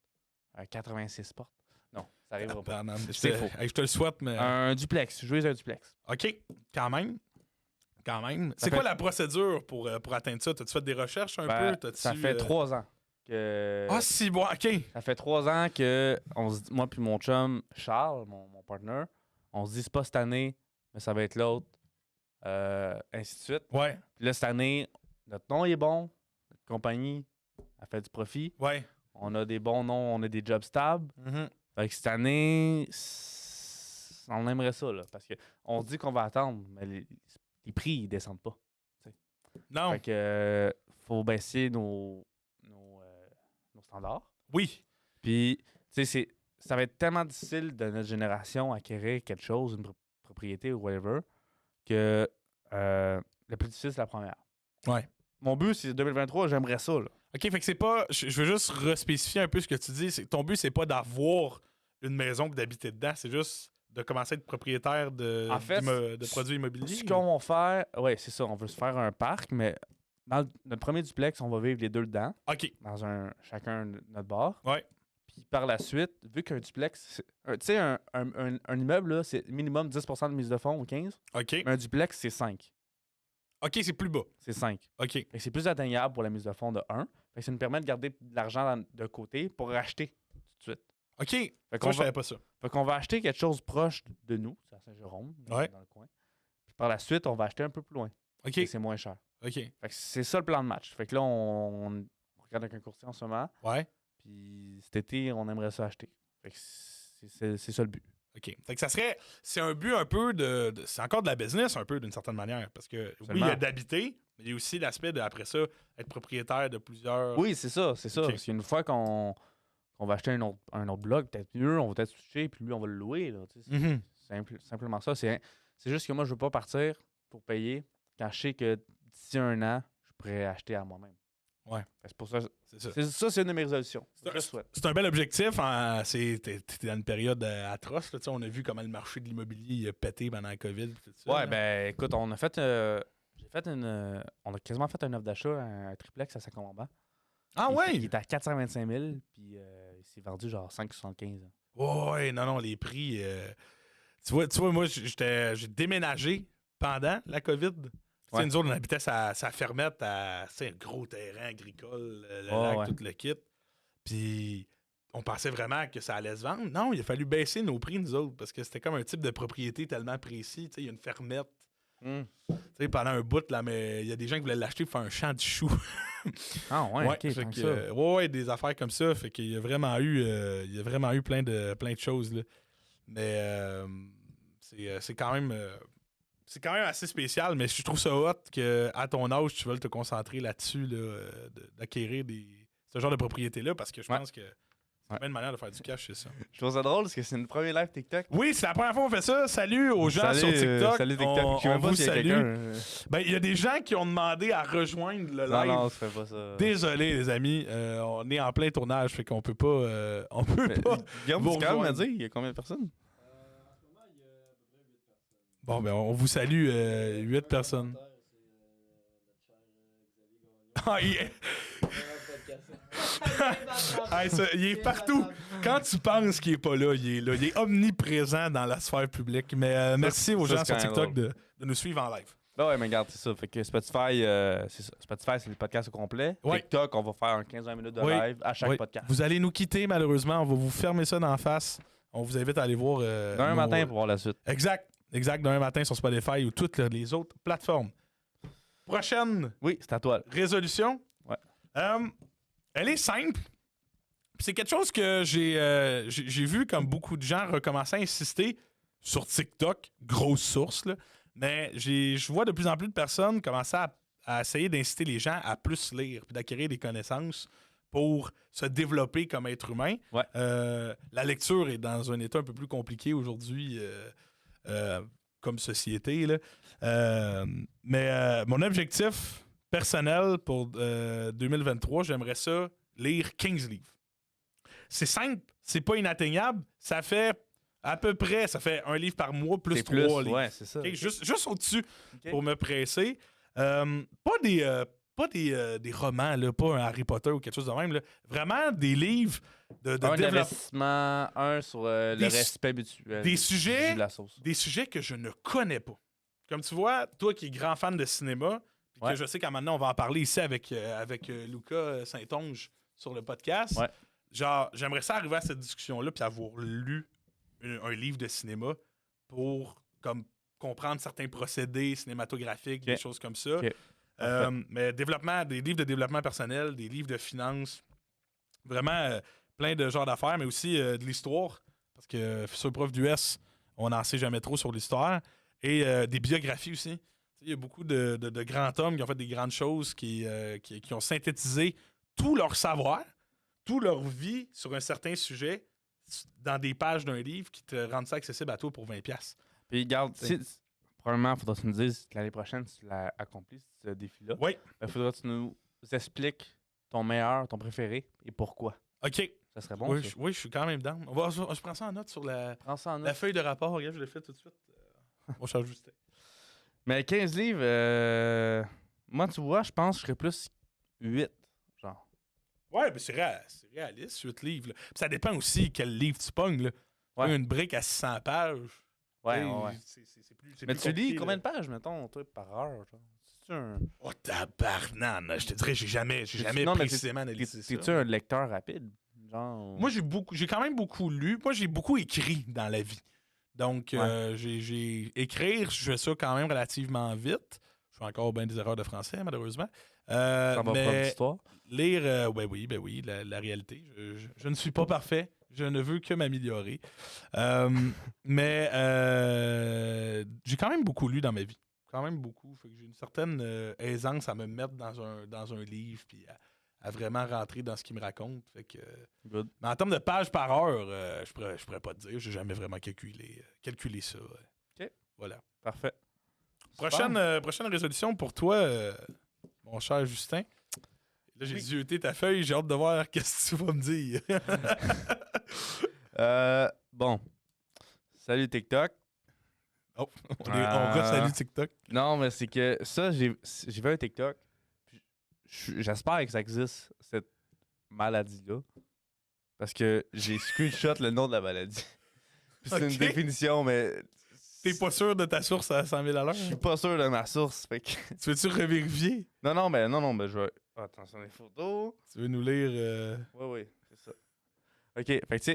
un 86 portes. Non, ça arrivera pas. C'est faux. Je te le souhaite, mais... Un duplex, je veux un duplex. OK, quand même. Quand même. Ça C'est quoi fait- la procédure pour atteindre ça? T'as-tu fait des recherches un Ben, peu? T'as-tu, ça fait 3 ans que. Ah, si, bon, OK. Ça fait 3 ans que moi puis mon chum Charles, mon partner, on se dit c'est pas cette année, mais ça va être l'autre. Ainsi de suite. Ouais, Puis là, cette année, notre nom est bon, notre compagnie a fait du profit, ouais. on a des bons noms, on a des jobs stables. Mhm. Fait que cette année, on aimerait ça, là, parce qu'on se dit qu'on va attendre, mais les prix, ils descendent pas. Non. Fait que faut baisser nos standards. Oui. Puis, tu sais, ça va être tellement difficile de notre génération acquérir quelque chose, une propriété ou whatever, que le plus difficile, c'est la première. Ouais. Mon but, c'est 2023, j'aimerais ça. Là. OK, fait que c'est pas... Je veux juste respécifier un peu ce que tu dis. Ton but, c'est pas d'avoir une maison et d'habiter dedans. C'est juste de commencer à être propriétaire En fait, de produits immobiliers. Ce qu'on va faire, oui, c'est ça, on veut se faire un parc, mais dans notre premier duplex, on va vivre les deux dedans, OK. dans chacun notre bar. Ouais. Puis par la suite, vu qu'un duplex, tu sais, un immeuble, là, c'est minimum 10% de mise de fonds ou 15%, OK. mais un duplex, c'est 5. OK, c'est plus bas. C'est 5. OK. Fait que c'est plus atteignable pour la mise de fonds de 1. Fait que ça nous permet de garder de l'argent de côté pour racheter tout de suite. OK. Fait Moi, qu'on je va, savais pas ça. fait qu'on va acheter quelque chose proche de nous, c'est à Saint-Jérôme, Ouais. dans le coin. Puis par la suite, on va acheter un peu plus loin. OK. Et c'est moins cher. OK. Fait que c'est ça le plan de match. Fait que là, on regarde avec un courtier en ce moment. Ouais. Puis cet été, on aimerait ça acheter. Fait que c'est ça le but. OK. Fait que ça serait... C'est un but un peu c'est encore de la business, un peu, d'une certaine manière. Parce que, oui, il y a d'habiter, mais il y a aussi l'aspect après ça, être propriétaire de plusieurs... Oui, c'est ça, c'est ça. Ok. Parce qu'une fois qu'on va acheter un autre blog, peut-être mieux, on va peut-être switcher, puis lui, on va le louer. Là, tu sais. Mhm. C'est simplement ça. C'est juste que moi, je veux pas partir pour payer quand je sais que d'ici un an, je pourrais acheter à moi-même. Ouais. C'est pour ça. C'est ça. C'est une de mes résolutions. C'est Je le souhaite. C'est un bel objectif. Hein. T'es dans une période atroce. Là, on a vu comment le marché de l'immobilier a pété pendant la COVID. Tout ça, Ouais, là. ben écoute, on a fait. On a quasiment fait un offre d'achat, un triplex à Saint-Colomban. Ah Il ouais? était à 425 000, puis il s'est vendu genre 5,75. Ouais, non, les prix. Tu vois, moi, j'ai déménagé pendant la COVID. Tu sais, Ouais. nous autres, on habitait sa fermette à un gros terrain agricole, le Ouais, lac, ouais. tout le kit. Puis on pensait vraiment que ça allait se vendre. Non, il a fallu baisser nos prix, nous autres, parce que c'était comme un type de propriété tellement précis. Tu sais, il y a une fermette. Tu sais, pendant un bout, là, mais il y a des gens qui voulaient l'acheter pour faire un champ de choux. Ah ouais, ok, fait tant que, que ça. ouais, des affaires comme ça. Fait qu'il y a vraiment eu plein de choses. Là. Mais c'est quand même assez spécial, mais je trouve ça hot qu'à ton âge, tu veuilles te concentrer là-dessus, là, d'acquérir ce genre de propriété-là, parce que je pense que c'est une manière de faire du cash, c'est ça. Je trouve ça drôle parce que c'est notre premier live TikTok. Oui, c'est la première fois qu'on fait ça. Salut aux gens sur TikTok. Salut TikTok. Je sais On même pas vous s'il y a salue. quelqu'un. Ben, il y a des gens qui ont demandé à rejoindre le Non, live. non, je fais pas ça. Désolé, les amis. On est en plein tournage, fait qu'on peut pas. On peut Mais, pas. Guillaume, vous tu quand même me rejoindre. dire, il y a combien de personnes? En ce moment, il y a à peu près 8 personnes. Bon, ben, on vous salue, 8 personnes. Ah, Hey, il est partout. Quand tu penses qu'il est pas là, il est là. Il est omniprésent dans la sphère publique. Mais merci aux ça, gens c'est sur quand même TikTok de nous suivre en live. Ben ouais, mais regarde, c'est ça. Fait que Spotify, c'est ça. Spotify, c'est le podcast au complet. Ouais. TikTok, on va faire un 15-20 minutes de Oui. live à chaque Oui. podcast. Vous allez nous quitter, malheureusement. On va vous fermer ça d'en face. On vous invite à aller voir. Demain nos- matin pour voir la suite. Exact. Demain matin sur Spotify ou toutes les autres plateformes. Prochaine Oui, c'est à toi. résolution. Ouais. Elle est simple. Puis c'est quelque chose que j'ai vu comme beaucoup de gens recommencer à insister sur TikTok, grosse source, là. Mais je vois de plus en plus de personnes commencer à essayer d'inciter les gens à plus lire puis d'acquérir des connaissances pour se développer comme être humain. Ouais. La lecture est dans un état un peu plus compliqué aujourd'hui comme société, là. Mais mon objectif personnel pour 2023, j'aimerais ça lire 15 livres. C'est simple, c'est pas inatteignable. Ça fait à peu près, ça fait un livre par mois plus C'est 3 livres. ouais, c'est ça. OK, juste au-dessus Ok. pour me presser. Pas des romans, là, pas un Harry Potter ou quelque chose de même. Là. Vraiment des livres de Un développement. d'investissement, un sur le Des respect mutuel. des sujets- de la sauce. Des sujets que je ne connais pas. Comme tu vois, toi qui es grand fan de cinéma, puis Ouais. que je sais qu'à maintenant on va en parler ici avec Lucas Saint-Onge sur le podcast. Ouais. Genre, j'aimerais ça arriver à cette discussion-là puis avoir lu un livre de cinéma pour comme comprendre certains procédés cinématographiques, des choses comme ça. Ok. Mais des livres de développement personnel, des livres de finances, vraiment plein de genres d'affaires, mais aussi de l'histoire. Parce que sur le prof d'US, on n'en sait jamais trop sur l'histoire. Et des biographies aussi. Il y a beaucoup de grands hommes qui ont fait des grandes choses, qui ont synthétisé tout leur savoir, toute leur vie sur un certain sujet dans des pages d'un livre qui te rendent ça accessible à toi pour 20$. Puis regarde, Probablement, il faudra que tu nous dises que l'année prochaine, si tu l'as accompli, ce défi-là. Oui. Il faudra que tu nous expliques ton meilleur, ton préféré et pourquoi. OK. Ça serait bon, ça. Oui, je suis quand même down. Je prends ça en note sur la Prends ça en note. feuille de rapport. Regarde, je l'ai fait tout de suite. Mon cher Justin. Mais 15 livres, moi, tu vois, je pense que je serais plus 8. Genre. Ouais, mais c'est réaliste, 8 livres. Là. Puis ça dépend aussi quel livre tu pognes. Là. Ouais. Une brique à 600 pages. Ouais, tu sais, ouais. C'est Mais plus tu lis compliqué, combien là. de pages, mettons, toi, par heure? Genre? C'est-tu un... Oh, tabarnane. Je te dirais, j'ai jamais Non, mais précisément analysé ça. C'est-tu un lecteur rapide? Genre... Moi, j'ai quand même beaucoup lu. Moi, j'ai beaucoup écrit dans la vie. Donc, Ouais. écrire, je fais ça quand même relativement vite. Je fais encore bien des erreurs de français, malheureusement. Ça va prendre Mais l'histoire. lire, oui, la réalité. Je ne suis pas parfait. Je ne veux que m'améliorer. Mais j'ai quand même beaucoup lu dans ma vie. Quand même beaucoup. Fait que j'ai une certaine aisance à me mettre dans un livre puis à vraiment rentrer dans ce qu'il me raconte. Fait que, Good. mais en termes de pages par heure, je pourrais pas te dire. J'ai jamais vraiment calculé ça. OK. Voilà. Parfait. Prochaine résolution pour toi, mon cher Justin. Là, j'ai zioté ta feuille. J'ai hâte de voir qu'est-ce que tu vas me dire. Bon. Salut TikTok. Oh, on re-salue TikTok. Non, mais c'est que ça, j'ai vu un TikTok. J'espère que ça existe, cette maladie-là. Parce que j'ai screenshot le nom de la maladie. Puis c'est Ok. une définition, mais T'es pas sûr de ta source à 100 000 à l'heure? je suis pas sûr de ma source. Fait que... Tu veux-tu revérifier? Non, mais je vais... Attention les photos. Tu veux nous lire... Oui, c'est ça. OK, fait que tu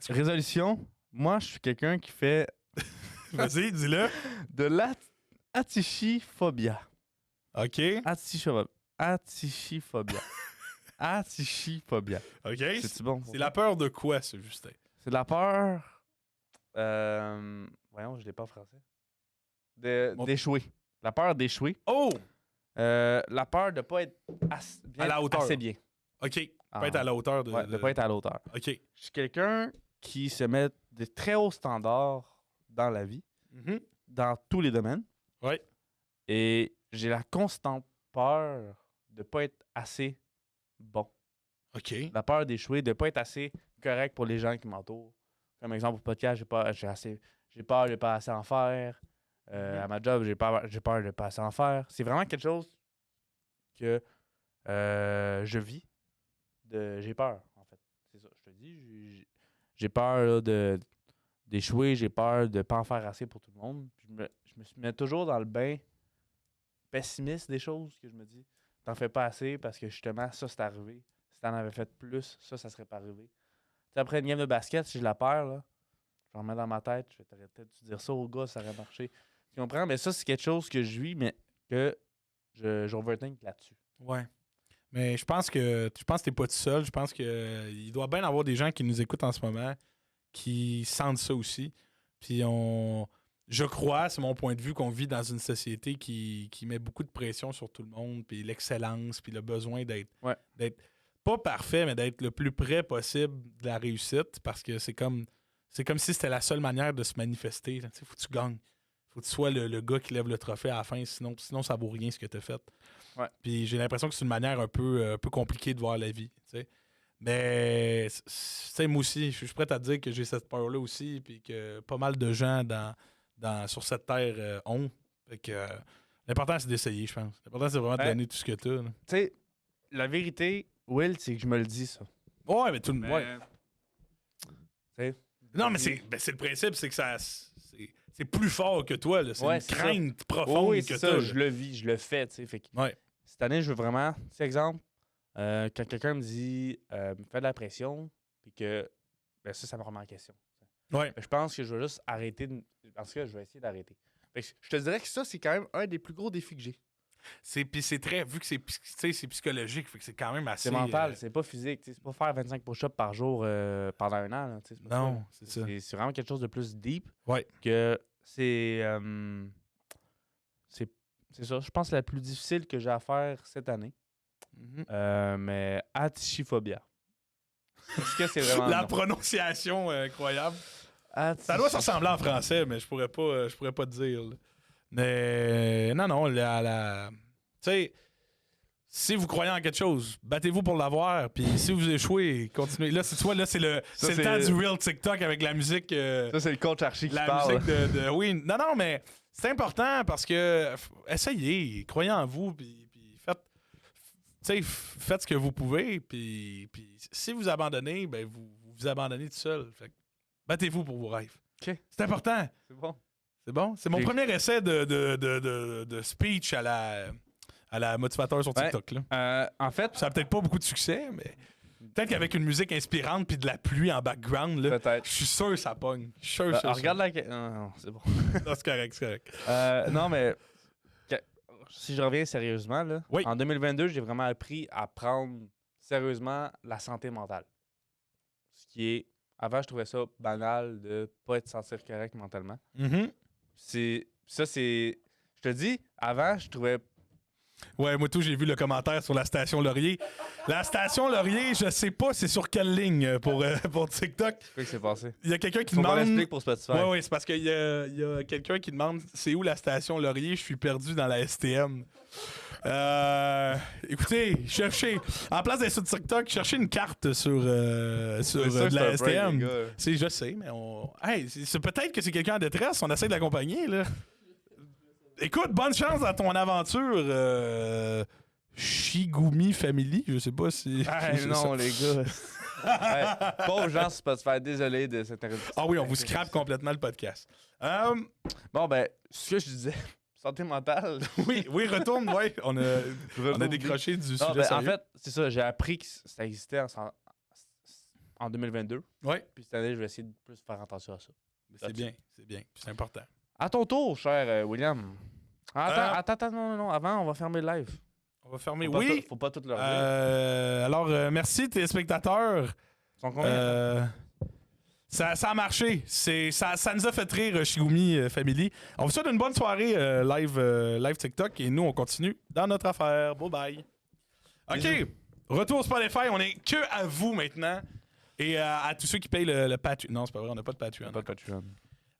sais, résolution, moi, je suis quelqu'un qui fait Vas-y, dis-le. de l'atichiphobia. OK. Atichiphobia. Atichiphobia. OK. C'est-tu bon? C'est la peur de quoi, ce Justin? C'est de la peur... Voyons, je l'ai pas en français. Bon. D'échouer. La peur d'échouer. Oh! La peur de pas être bien, À la hauteur. assez bien. OK. Ah. Pas être à la hauteur de... Ouais, de pas être à la hauteur. OK. Je suis quelqu'un qui se met de très hauts standards dans la vie, Mhm. dans tous les domaines. Ouais. Et j'ai la constante peur de pas être assez bon. OK. La peur d'échouer, de pas être assez correct pour les gens qui m'entourent. Comme exemple, au podcast, j'ai peur de pas assez en faire. À ma job, j'ai peur de pas assez en faire. C'est vraiment quelque chose que je vis. J'ai peur, en fait. C'est ça, je te dis. J'ai peur là, d'échouer, j'ai peur de pas en faire assez pour tout le monde. Puis je me mets toujours dans le bain pessimiste des choses que je me dis. T'en fais pas assez parce que justement, ça, c'est arrivé. Si t'en avais fait plus, ça serait pas arrivé. Tu sais, après une game de basket, si je la perds, là, je remets dans ma tête, je vais peut-être dire ça au gars, ça aurait marché. Tu comprends? Mais ça, c'est quelque chose que je vis, mais que j'overthink là-dessus. Ouais. Mais je pense que t'es pas tout seul. Je pense que il doit bien y avoir des gens qui nous écoutent en ce moment qui sentent ça aussi. Puis je crois, c'est mon point de vue, qu'on vit dans une société qui met beaucoup de pression sur tout le monde, puis l'excellence, puis le besoin d'être pas parfait, mais d'être le plus près possible de la réussite, parce que c'est comme si c'était la seule manière de se manifester. Il faut que tu gagnes. Faut que tu sois le gars qui lève le trophée à la fin, sinon ça vaut rien ce que tu as fait. Ouais. Puis j'ai l'impression que c'est une manière un peu compliquée de voir la vie. T'sais. Mais moi aussi, je suis prêt à te dire que j'ai cette peur-là aussi, puis que pas mal de gens sur cette terre ont. Fait que l'important, c'est d'essayer, je pense. L'important, c'est vraiment de donner tout ce que tu as. Tu sais, la vérité, Will, c'est que je me le dis, ça. Ouais, mais tout le monde. Ouais. Tu sais, Non, mais c'est le principe, c'est que c'est plus fort que toi. Là. C'est Ouais, une c'est crainte profonde oui, que c'est tu as. ça, je le vis, je le fais, tu sais. Fait que Ouais. cette année, je veux vraiment, tu sais, exemple, quand quelqu'un me dit, me fait de la pression, puis que, ben ça me remet en question. Ouais. Je pense que je vais juste arrêter, en tout cas, je vais essayer d'arrêter. Fait que je te dirais que ça, c'est quand même un des plus gros défis que j'ai. Puis c'est très, vu que c'est psychologique, fait que c'est quand même assez. C'est mental, c'est pas physique, tu sais, c'est pas faire 25 push-ups par jour pendant un an, là, tu sais, c'est pas ça, Non, là. c'est ça. C'est vraiment quelque chose de plus deep. Ouais. Que c'est ça, je pense, la plus difficile que j'ai à faire cette année. Mhm. Mais atichiphobia. Est-ce que c'est vraiment La non? prononciation incroyable. Ça doit se ressembler en français, mais je pourrais pas te dire. Là. Mais non, tu sais, si vous croyez en quelque chose, battez-vous pour l'avoir. Puis si vous échouez, continuez. Là, c'est le temps du real TikTok avec la musique. Ça, c'est le coach Archie qui la parle. musique oui, non, mais c'est important parce que essayez, croyez en vous, puis faites ce que vous pouvez. Puis si vous abandonnez, ben vous abandonnez tout seul. Fait que battez-vous pour vos rêves. OK. C'est important. C'est bon. C'est bon? C'est mon premier essai de speech à la motivateur sur TikTok. Là. En fait, Ça n'a peut-être pas beaucoup de succès, mais peut-être qu'avec une musique inspirante puis de la pluie en background, là, peut-être. je suis sûr que ça pogne. Je suis sûr. Regarde la. Non, c'est bon. Non, c'est correct. Non, mais si je reviens sérieusement, là, Oui. en 2022, j'ai vraiment appris à prendre sérieusement la santé mentale. Ce qui est. Avant, je trouvais ça banal de pas être sentir correct mentalement. Mhm. Je te dis, avant, je trouvais. Ouais, moi tout, j'ai vu le commentaire sur la station Laurier. La station Laurier, je sais pas c'est sur quelle ligne pour TikTok. Qu'est-ce qui s'est passé? Il y a quelqu'un qui Faut qu'on demande. l'explique pour Spotify. Ouais, c'est parce qu'il y a quelqu'un qui demande c'est où la station Laurier, je suis perdu dans la STM. Écoutez, cherchez. En place d'être sur TikTok, cherchez une carte sur de la STM. Je sais, mais c'est peut-être que c'est quelqu'un en détresse, on essaie de l'accompagner, là. Écoute, bonne chance dans ton aventure, Shigumi Family. Je sais pas si. Non, les gars. Pauvres gens sur Spotify, désolé de cette interruption. Ah oui, on vous scrape complètement le podcast. Bon, ben, ce que je disais, santé mentale. Oui, retourne, ouais. On a décroché du Non, sujet ben, en sérieux. fait, c'est ça, j'ai appris que ça existait en 2022. Ouais, Puis cette année, je vais essayer de plus faire attention à ça. c'est bien. C'est important. À ton tour, cher William. Attends, non. Avant, on va fermer le live. On va fermer. Faut pas Oui. faut pas tout leur dire. Alors, merci, téléspectateurs. Ils sont combien? Ça a marché. Ça nous a fait rire, Shigumi Family. On vous souhaite une bonne soirée live TikTok et nous, on continue dans notre affaire. Bye bye. OK. Retour au Spotify. On est que à vous maintenant. Et à tous ceux qui payent le Patreon. Non, c'est pas vrai, on n'a pas de Patreon. Pas de Patreon.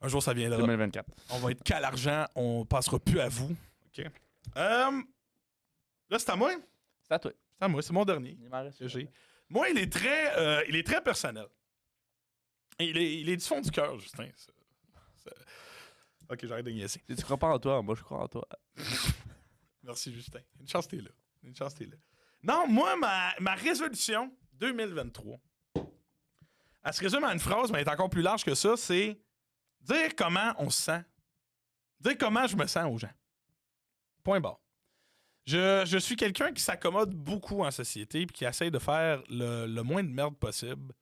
Un jour, ça viendra. 2024. On va être qu'à l'argent. On passera plus à vous. OK. Là, c'est à moi. C'est à toi. C'est à moi. C'est mon dernier. Il m'en reste Que j'ai. Moi, il est très personnel. Il est du fond du cœur, Justin. Ok, j'arrête de niaiser. Tu crois pas en toi, moi je crois en toi. Merci, Justin. Une chance t'es là. Non, moi, ma résolution 2023, elle se résume à une phrase, mais elle est encore plus large que ça, c'est dire comment on se sent. Dire comment je me sens aux gens. Point barre. Je suis quelqu'un qui s'accommode beaucoup en société et qui essaye de faire le moins de merde possible.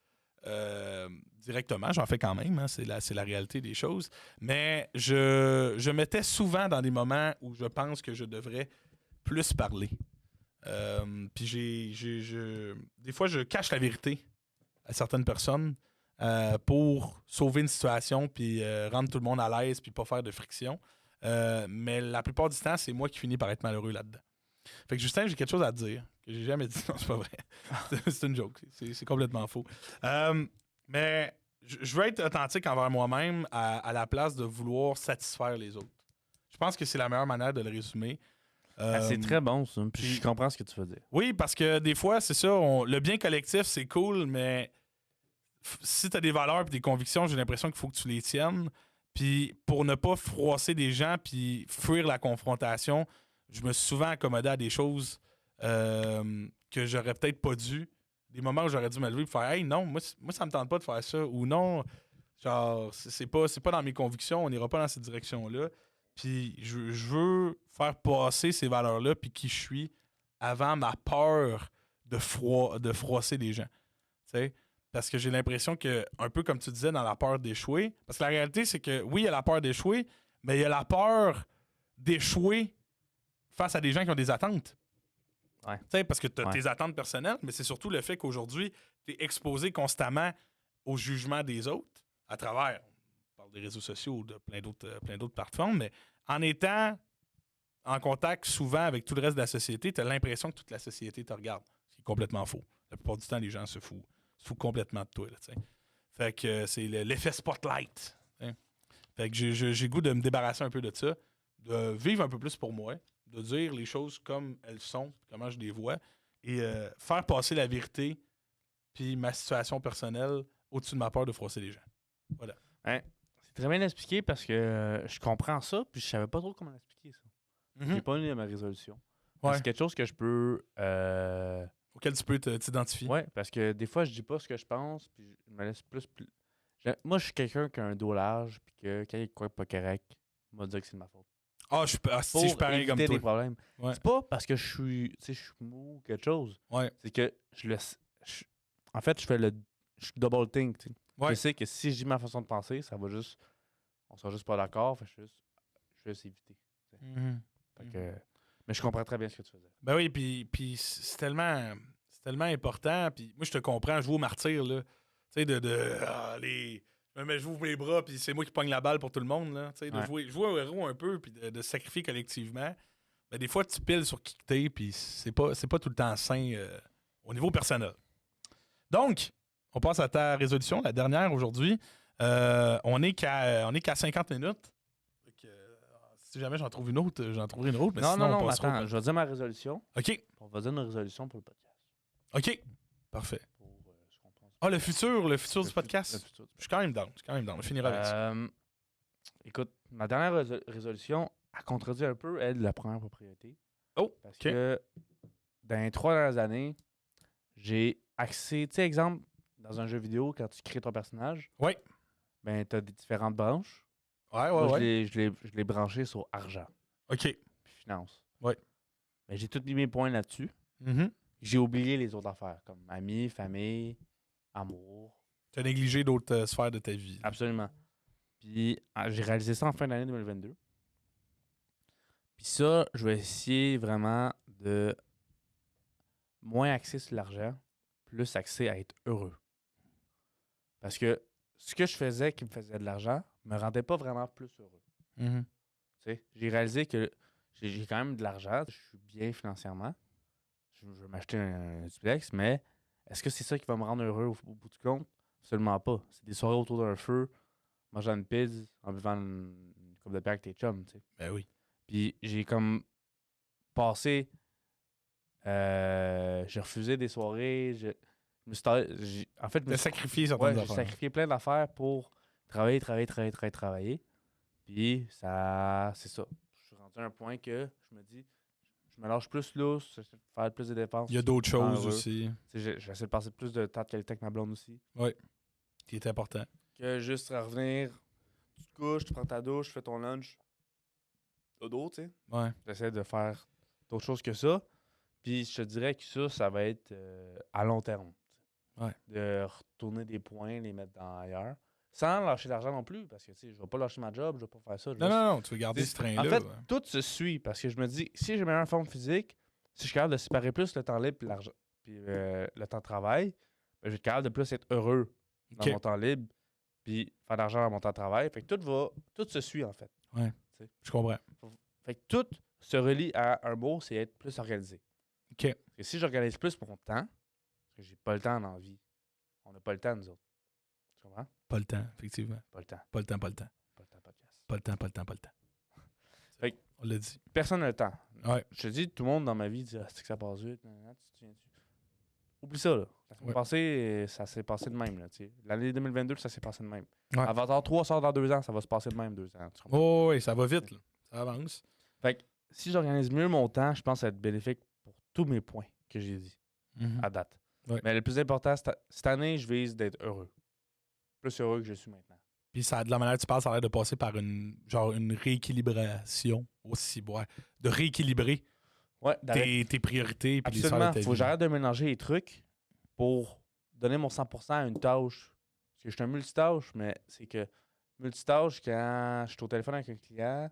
Directement, j'en fais quand même, hein, c'est la réalité des choses. Mais je m'étais souvent dans des moments où je pense que je devrais plus parler. Puis des fois, je cache la vérité à certaines personnes pour sauver une situation puis rendre tout le monde à l'aise puis pas faire de friction. Mais la plupart du temps, c'est moi qui finis par être malheureux là-dedans. Fait que Justin, j'ai quelque chose à te dire que j'ai jamais dit. Non, c'est pas vrai. C'est une joke. C'est complètement faux. Mais je veux être authentique envers moi-même à la place de vouloir satisfaire les autres. Je pense que c'est la meilleure manière de le résumer. C'est très bon, ça. Puis je comprends ce que tu veux dire. Oui, parce que des fois, c'est ça. Le bien collectif, c'est cool, mais si tu as des valeurs et des convictions, j'ai l'impression qu'il faut que tu les tiennes. Puis pour ne pas froisser des gens puis fuir la confrontation, je me suis souvent accommodé à des choses que j'aurais peut-être pas dû. Des moments où j'aurais dû me lever et faire « Hey, non, moi, ça me tente pas de faire ça. » Ou « Non, genre, c'est pas dans mes convictions, on n'ira pas dans cette direction-là. » Puis je veux faire passer ces valeurs-là puis qui je suis avant ma peur de froisser des gens. Tu sais? Parce que j'ai l'impression que, un peu comme tu disais, dans la peur d'échouer, parce que la réalité, c'est que oui, il y a la peur d'échouer, mais il y a la peur d'échouer face à des gens qui ont des attentes. Ouais. Tu sais, parce que tu as tes attentes personnelles, mais c'est surtout le fait qu'aujourd'hui, tu es exposé constamment au jugement des autres à travers, on parle des réseaux sociaux ou de plein d'autres plateformes, mais en étant en contact souvent avec tout le reste de la société, tu as l'impression que toute la société te regarde. Ce qui est complètement faux. La plupart du temps, les gens se foutent complètement de toi. Là, Fait que c'est l'effet spotlight. Hein. Fait que j'ai le goût de me débarrasser un peu de ça, de vivre un peu plus pour moi, de dire les choses comme elles sont, comment je les vois, et faire passer la vérité puis ma situation personnelle au-dessus de ma peur de froisser les gens. Voilà. Ouais. C'est très bien expliqué parce que je comprends ça, puis je savais pas trop comment l'expliquer ça. J'ai pas eu ma résolution. Ouais. C'est quelque chose que je peux. Auquel tu peux t'identifier. Ouais, parce que des fois, je dis pas ce que je pense, puis je me laisse plus. Moi, je suis quelqu'un qui a un dos large, puis que quand il est quoi pas correct, il m'a dit que c'est de ma faute. Ah, je Pour suis pareil comme éviter toi. des problèmes. Ouais. C'est pas parce que je suis mou ou quelque chose. Ouais. C'est que en fait, je double think. Tu sais. Ouais. Je sais que si je dis ma façon de penser, ça va juste. On sera juste pas d'accord. Fait que je vais juste éviter. Fait que, mais je comprends très bien ce que tu faisais. Ben oui, puis c'est tellement important. Puis moi, je te comprends. Je joue au martyr, là. Tu sais, je m'ouvre les bras, puis c'est moi qui pogne la balle pour tout le monde, là. Tu sais, de jouer au héros un peu, puis de sacrifier collectivement. Ben, des fois, tu piles sur qui que t'es, puis c'est pas tout le temps sain au niveau personnel. Donc, on passe à ta résolution, la dernière aujourd'hui. On est qu'à 50 minutes. Fait que, si jamais j'en trouve une autre, j'en trouverai une autre. Mais Non, sinon, non, on mais passera attends, je vais dire ma résolution. OK. On va dire une résolution pour le podcast. OK. Parfait. Pour ce qu'on pense. Ah, le futur du podcast. Le futur du Je suis quand même down. On finira avec ça. Écoute, ma dernière résolution a contredit un peu, elle, la première propriété. Oh, Parce OK. que dans les 3 dernières années, j'ai accès, tu sais, exemple, dans un jeu vidéo, quand tu crées ton personnage, Oui. ben, tu as des différentes branches. Ouais, Moi, ouais. je l'ai branché sur argent, OK. puis finance. Ouais. Ben, j'ai tous mis mes points là-dessus. Mm-hmm. J'ai oublié les autres affaires, comme amis, famille, amour. Tu as négligé d'autres sphères de ta vie. Absolument. Puis j'ai réalisé ça en fin d'année 2022. Puis ça, je vais essayer vraiment de moins axer sur l'argent, plus axer à être heureux. Parce que ce que je faisais qui me faisait de l'argent me rendait pas vraiment plus heureux. Mm-hmm. Tu sais, j'ai réalisé que j'ai quand même de l'argent, je suis bien financièrement. Je veux m'acheter un duplex, mais est-ce que c'est ça qui va me rendre heureux au bout du compte? Absolument pas. C'est des soirées autour d'un feu, mangeant une pizza, en buvant une coupe de bière avec tes chums, tu sais. Ben oui. Puis j'ai comme passé... j'ai refusé des soirées, en fait, Tu as sacrifié ouais, certaines j'ai affaires. sacrifié plein d'affaires pour travailler. Puis ça, c'est ça. Je suis rendu à un point que je me dis, je me lâche plus lousse, j'essaie de faire plus de dépenses. Il y a d'autres choses heureux. aussi Tu sais, j'essaie de passer plus de temps de qualité avec ma blonde aussi. qui est important. Que juste revenir, tu te couches, tu prends ta douche, tu fais ton lunch. Dodo, tu sais. Ouais. J'essaie de faire d'autres choses que ça. Puis je te dirais que ça va être à long terme. Ouais. De retourner des points, les mettre dans ailleurs. Sans lâcher l'argent non plus, parce que tu sais, je vais pas lâcher ma job, je vais pas faire ça. Non, tu veux garder ce train-là. En fait, ouais. tout se suit, parce que je me dis, si j'ai meilleure forme physique, si je suis capable de séparer plus le temps libre puis l'argent, puis le temps de travail, ben, je vais être capable de plus être heureux dans OK. mon temps libre, puis faire de l'argent dans mon temps de travail. Fait que tout se suit, en fait. Je comprends. Fait que tout se relie à un mot, c'est être plus organisé. OK. Parce que si j'organise plus mon temps, parce que j'ai pas le temps dans la vie, on n'a pas le temps, nous autres. Tu comprends? Pas le temps, effectivement. Pas le temps. Pas le temps, pas le temps. Pas le temps, podcast. Pas le temps, pas le temps, pas le temps. Fait que- On l'a dit. Personne n'a le temps. Ouais. Je te dis, tout le monde dans ma vie dit, c'est que ça passe vite. Nanana, tu te souviens-tu? Oublie ça, là. La semaine Ouais. passée, ça s'est passé de même, là. Tu sais. L'année 2022, ça s'est passé de même. Ouais. Avatar 3 sort dans 2 ans, ça va se passer de même 2 ans. Tu comprends? Oh, oui, ça va vite, là. Ça avance. Fait que si j'organise mieux mon temps, je pense que ça va être bénéfique pour tous mes points que j'ai dit Mhm. à date. Ouais. Mais le plus important, cette année, je vise d'être heureux. Plus heureux que je suis maintenant. Puis ça, de la manière que tu parles, ça a l'air de passer par une rééquilibration aussi. Ouais. De rééquilibrer Ouais, tes priorités puis les sphères de absolument. ta Faut que vie. j'arrête de mélanger les trucs pour donner mon 100% à une tâche. Parce que je suis un multitâche, mais c'est que multitâche, quand je suis au téléphone avec un client,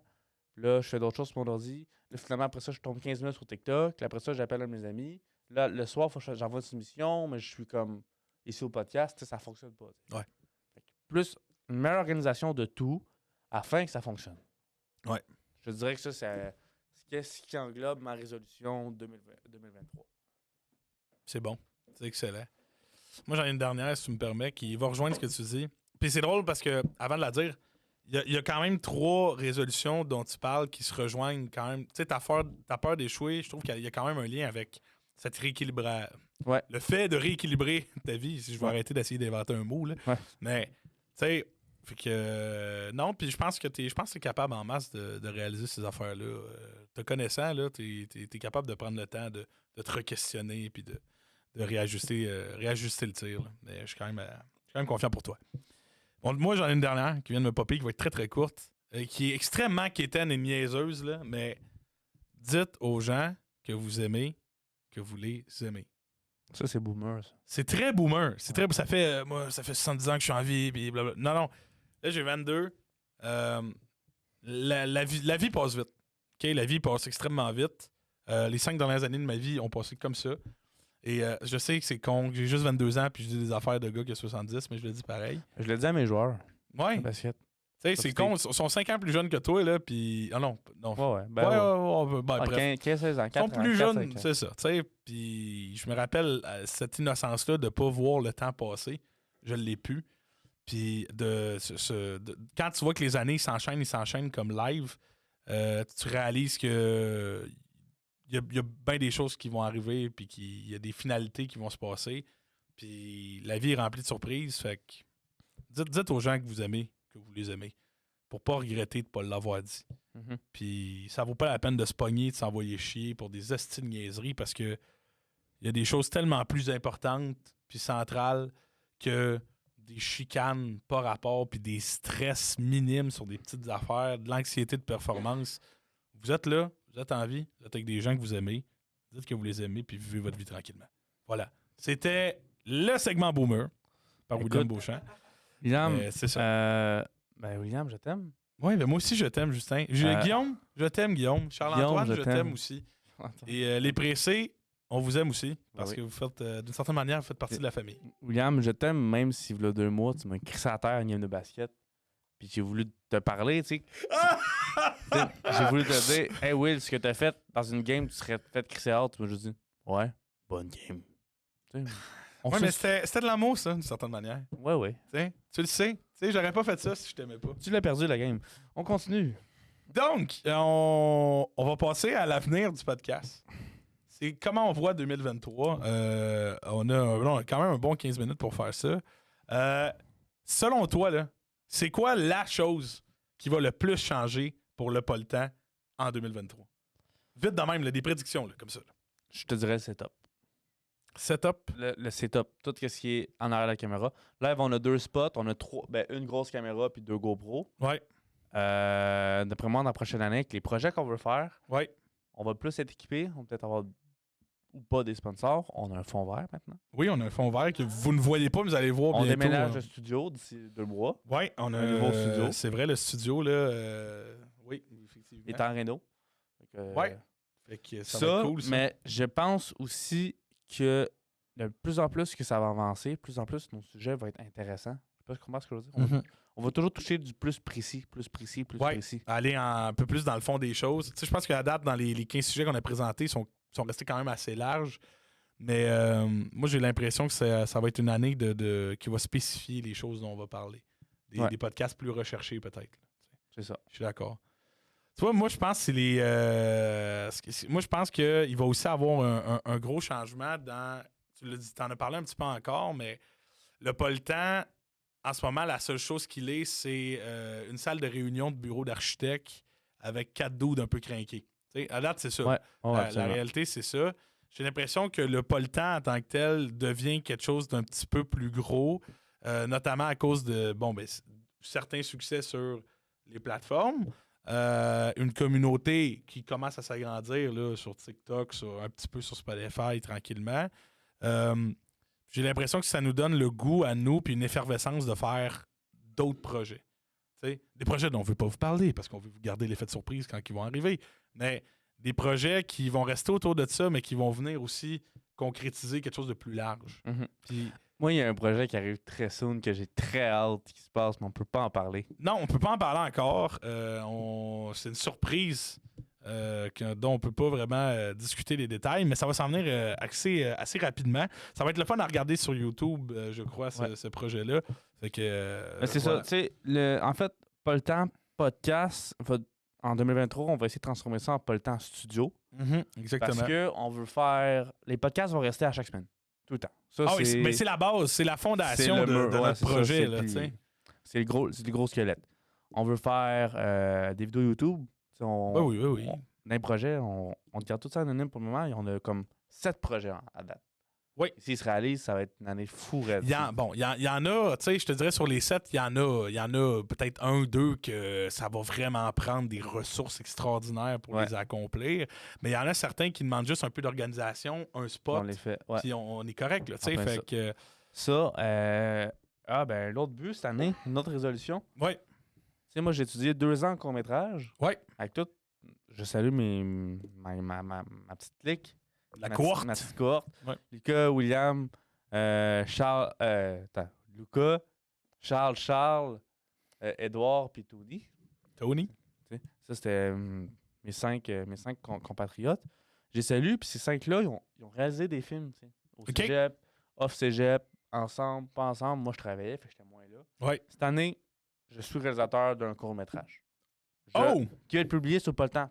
puis là, je fais d'autres choses sur mon ordi. Là, finalement, après ça, je tombe 15 minutes sur TikTok. Puis après ça, j'appelle un de mes amis. Là, le soir, faut que j'envoie une soumission, mais je suis comme ici au podcast, tu sais, ça fonctionne pas. Tu sais. Ouais. Fait que plus une meilleure organisation de tout afin que ça fonctionne. Ouais. Je dirais que ça, c'est ce qui englobe ma résolution 2023. C'est bon. C'est excellent. Moi, j'en ai une dernière, si tu me permets, qui va rejoindre ce que tu dis. Puis c'est drôle parce que, avant de la dire, il y a quand même 3 résolutions dont tu parles qui se rejoignent quand même. Tu sais, t'as peur d'échouer. Je trouve qu'il y a quand même un lien avec cette rééquilibrage. Ouais. Le fait de rééquilibrer ta vie, si je vais Ouais. arrêter d'essayer d'inventer un mot, là. Ouais. Mais, tu sais, fait que. Non, puis je pense que t'es capable en masse de réaliser ces affaires-là. Te connaissant, là, t'es capable de prendre le temps de te re-questionner puis de réajuster le tir. Là. Mais je suis quand même confiant pour toi. Bon, moi, j'en ai une dernière qui vient de me popper, qui va être très, très courte, qui est extrêmement quétaine et niaiseuse, là, mais dites aux gens que vous aimez, que vous les aimez. Ça, c'est boomer, ça. C'est très boomer. Ça fait 70 ans que je suis en vie, puis blablabla. Non. Là, j'ai 22. La vie passe vite. OK? La vie passe extrêmement vite. Les 5 dernières années de ma vie ont passé comme ça. Et je sais que c'est con, que j'ai juste 22 ans puis je dis des affaires de gars qui a 70, mais je le dis pareil. Je le dis à mes joueurs. Ouais. de basket. Tu sais, c'est con. Ils sont 5 ans plus jeunes que toi, là, puis... Ah non. Ouais. Ben, ouais. Bref. 15-16 ans, Ils 4 sont plus ans, 4, jeunes, 5 ans. c'est ça. Tu sais, puis je me rappelle cette innocence-là de pas voir le temps passer. Je l'ai pu. Puis quand tu vois que les années ils s'enchaînent comme live, tu réalises que il y a bien des choses qui vont arriver, puis qu'il y a des finalités qui vont se passer. Puis la vie est remplie de surprises. Fait que dites aux gens que vous aimez, que vous les aimez, pour pas regretter de pas l'avoir dit. Mhm. Puis ça vaut pas la peine de se pogner, de s'envoyer chier pour des hosties de niaiseries, parce que il y a des choses tellement plus importantes puis centrales que des chicanes pas rapport puis des stress minimes sur des petites affaires, de l'anxiété de performance. Vous êtes là, vous êtes en vie, vous êtes avec des gens que vous aimez, dites que vous les aimez puis vivez votre vie tranquillement. Voilà. C'était le segment Boomer par Écoute, William Beauchamp. William, C'est ça. William, je t'aime. Oui, mais moi aussi, je t'aime, Justin. Guillaume, je t'aime, Guillaume. Charles-Antoine, je t'aime aussi. Et les pressés, on vous aime aussi. Parce que vous faites, d'une certaine manière, vous faites partie de la famille. William, je t'aime, même si, il y a 2 mois, tu m'as crissé à terre à une game de basket. Puis j'ai voulu te parler, tu sais. J'ai voulu te dire, hey Will, ce que t'as fait dans une game, tu serais fait crisser out. Tu m'as juste dit, ouais, bonne game. Tu sais, Ouais, mais c'était de l'amour, ça, d'une certaine manière. Ouais. Tu le sais. Tu sais, j'aurais pas fait ça si je t'aimais pas. Tu l'as perdu, la game. On continue. Donc, on va passer à l'avenir du podcast. C'est comment on voit 2023. On a quand même un bon 15 minutes pour faire ça. Selon toi, là, c'est quoi la chose qui va le plus changer pour le pas le temps en 2023? Vite de même, là, des prédictions, là, comme ça. Là. Je te dirais le setup. Setup. Le setup, tout ce qui est en arrière de la caméra. Là, on a 2 spots. On a 3, une grosse caméra puis 2 GoPro. Ouais. D'après moi, dans la prochaine année, avec les projets qu'on veut faire, Ouais. on va plus être équipé. On va peut-être avoir ou pas des sponsors. On a un fond vert maintenant. Oui, on a un fond vert que vous ne voyez pas, mais vous allez voir On bientôt. déménage le studio d'ici 2 mois. Oui, on a un nouveau studio. C'est vrai, le studio, là. Oui, effectivement. Il est en réno. Ouais. Fait que ça va Ça, être cool, ça. mais je pense aussi que de plus en plus que ça va avancer, plus en plus nos sujets vont être intéressants. Je sais pas si tu comprends ce que je veux dire. Mhm. On va toujours toucher du plus précis. Ouais. Précis. Aller un peu plus dans le fond des choses. Tu sais, je pense qu'à date, dans les 15 sujets qu'on a présentés, sont restés quand même assez larges. Mais moi, j'ai l'impression que ça va être une année qui va spécifier les choses dont on va parler. Des podcasts plus recherchés, peut-être. C'est ça. Je suis d'accord. Tu vois, moi, je pense que c'est les. Moi, je pense qu'il va aussi avoir un gros changement dans. Tu l'as dit, t'en as parlé un petit peu encore, mais le pas le temps, en ce moment, la seule chose qu'il est, c'est une salle de réunion de bureau d'architecte avec 4 dudes un peu crinqués. Tu sais, à date, c'est ça. Ouais, la absolument. réalité, c'est ça. J'ai l'impression que le pas le temps en tant que tel devient quelque chose d'un petit peu plus gros, notamment à cause de certains succès sur les plateformes. Une communauté qui commence à s'agrandir là, sur TikTok, un petit peu sur Spotify tranquillement. J'ai l'impression que ça nous donne le goût à nous puis une effervescence de faire d'autres projets. T'sais, des projets dont on ne veut pas vous parler parce qu'on veut vous garder l'effet de surprise quand ils vont arriver. Mais des projets qui vont rester autour de ça, mais qui vont venir aussi concrétiser quelque chose de plus large. Mhm. Puis, Moi, il y a un projet qui arrive très soon que j'ai très hâte qui se passe, mais on peut pas en parler. non, on peut pas en parler encore. C'est une surprise dont on peut pas vraiment discuter les détails, mais ça va s'en venir assez rapidement. Ça va être le fun à regarder sur YouTube, je crois, ce projet-là. Fait que, C'est voilà. ça, tu sais, en fait, Pas le temps podcast, en 2023, on va essayer de transformer ça en Pas le temps studio. Exactement. Parce que on veut faire... Les podcasts vont rester à chaque semaine, tout le temps. Ça, Ah oui, mais c'est la base, c'est la fondation c'est le de mur, ouais, notre c'est ça, projet. c'est Là, puis- tu sais. C'est le gros squelette. On veut faire des vidéos YouTube. Tu sais, Oui. Dans les projets, on garde tout ça anonyme pour le moment et on a comme 7 projets à date. Oui. S'ils se réalisent, ça va être une année fou raide. Il y en a, tu sais, je te dirais sur les 7, il y en a peut-être 1 ou 2 que ça va vraiment prendre des ressources extraordinaires pour les accomplir. Mais il y en a certains qui demandent juste un peu d'organisation, un On spot, les fait. Ouais. puis on est correct, là, tu sais. Enfin, Fait ça. que, Ça, ben l'autre but cette année, une autre résolution. ouais, Tu sais, moi, j'ai étudié 2 ans en court-métrage. ouais, Avec tout, je salue ma petite clique. la Ma cohorte. petite cohorte. Ouais. Lucas, William, Charles, Lucas, Charles, Edouard, puis Tony. Tony. Tu sais, ça, c'était mes cinq compatriotes. J'ai salué, puis ces 5-là, ils ont réalisé des films, tu sais, au OK. cégep, off cégep, ensemble, pas ensemble. Moi, je travaillais, fait que j'étais moins là. Ouais. Cette année, je suis réalisateur d'un court-métrage. Oh! Qui va être publié sur Pas le temps.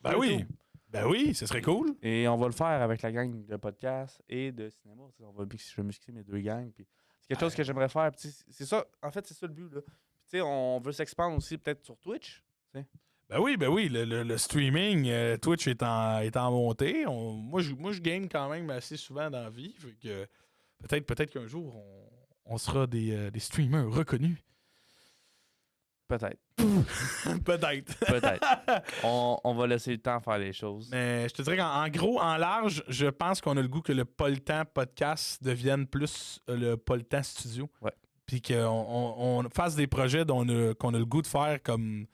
Ben Sur oui. YouTube. Ben oui, ce serait cool. Et on va le faire avec la gang de podcast et de cinéma. Tu sais, je vais mixer mes 2 gangs. Puis c'est quelque chose que j'aimerais faire. Puis c'est ça, en fait, c'est ça le but. Là. Puis, tu sais, on veut s'expandre aussi peut-être sur Twitch. Ben oui, le streaming, Twitch est en montée. Moi, je game quand même assez souvent dans la vie. Fait que peut-être qu'un jour, on sera des streamers reconnus. Peut-être. Peut-être. On va laisser le temps faire les choses. Mais je te dirais qu'en gros, en large, je pense qu'on a le goût que le Pas le temps podcast devienne plus le Pas le temps studio. Ouais. Puis qu'on fasse des projets qu'on a le goût de faire comme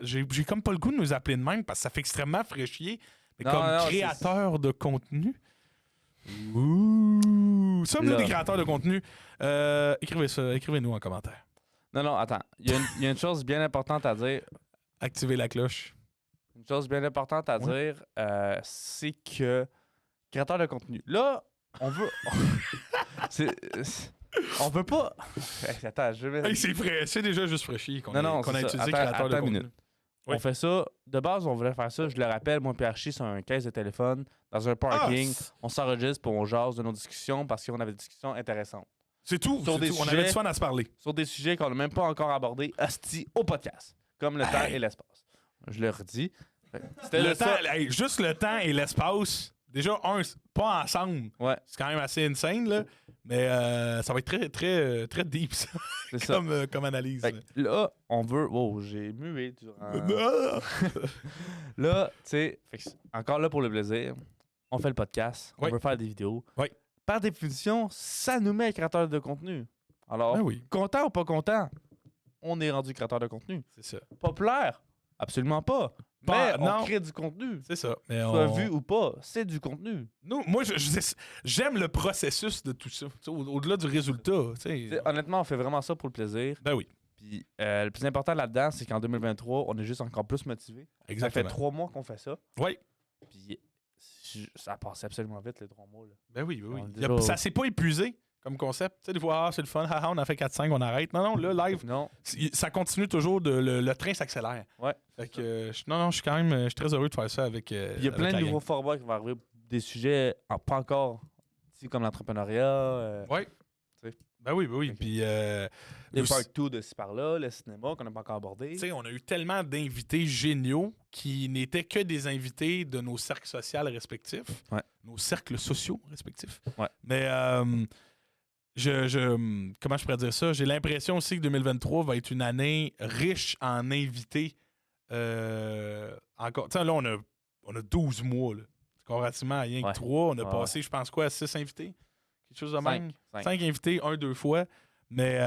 j'ai comme pas le goût de nous appeler de même parce que ça fait extrêmement fraîchier. Mais Non, comme non, créateur de contenu. Ouh! Ça, vous êtes Là. des créateurs de contenu. Écrivez-nous en commentaire. Non, attends. Il y a une chose bien importante à dire. Activez la cloche. Une chose bien importante à Ouais. dire, c'est que créateur de contenu. Là, on veut. On veut pas. Hey, attends, je vais. Hey, c'est frais. C'est déjà juste fraîchier qu'on Non, a c'est ça. utilisé Attends, créateur de attends une contenu. minute. Oui. On fait ça. De base, on voulait faire ça. Je le rappelle, moi et Archie, sur un caisse de téléphone, dans un parking. On s'enregistre pour on jase de nos discussions parce qu'on avait des discussions intéressantes. C'est tout. Sur c'est des tout. On sujets- avait du fun à se parler. Sur des sujets qu'on n'a même pas encore abordés, hostie, au podcast. Comme le temps et l'espace. Je le redis. C'était Le le temps, ça. hey, juste le temps et l'espace. Déjà, pas ensemble. Ouais, C'est quand même assez insane, là. Mais ça va être très, très, très deep, ça, c'est ça. comme analyse. Fait que là, on veut. Wow, j'ai mué durant. Ah! Là, tu sais, encore là pour le plaisir, on fait le podcast, Oui. on veut faire des vidéos. Oui. Par définition, ça nous met créateur de contenu. Alors, Ben oui, content ou pas content, on est rendu créateur de contenu. c'est ça. Populaire? Absolument pas. Pas- Mais on non. crée du contenu. C'est ça. Mais Soit vu ou pas, c'est du contenu. Moi, j'aime le processus de tout ça. Tu sais, au-delà du résultat. Tu sais. T'sais, honnêtement, on fait vraiment ça pour le plaisir. Ben oui, Puis le plus important là-dedans, c'est qu'en 2023, on est juste encore plus motivé. Ça fait exactement. 3 mois qu'on fait ça. Oui. Puis ça a passé absolument vite, les 3 mois. Là. Ben oui, oui. On est Il y a- déjà- Ça s'est pas épuisé comme concept. Tu sais, des fois, c'est le fun, haha, on a fait 4-5, on arrête. Non, là, live, Non, ça continue toujours, le train s'accélère. Ouais. Fait que, je suis quand même je suis très heureux de faire ça avec. il y a avec plein de la nouveaux formats qui vont arriver, des sujets pas encore, tu sais, comme l'entrepreneuriat, gang. Ouais. Tu sais. Ben oui. Puis, les le- part 2 de ci par-là, le cinéma qu'on n'a pas encore abordé. tu sais, on a eu tellement d'invités géniaux qui n'étaient que des invités de nos cercles sociaux respectifs, Ouais. nos cercles sociaux respectifs. Ouais. Mais comment je pourrais dire ça? J'ai l'impression aussi que 2023 va être une année riche en invités. Encore, tu sais, là, on a 12 mois, là. Comparativement à rien que Ouais. 3. On a Ouais, passé, je pense quoi, 6 invités? Quelque chose de même? 5. 5 invités, 1-2 fois. Mais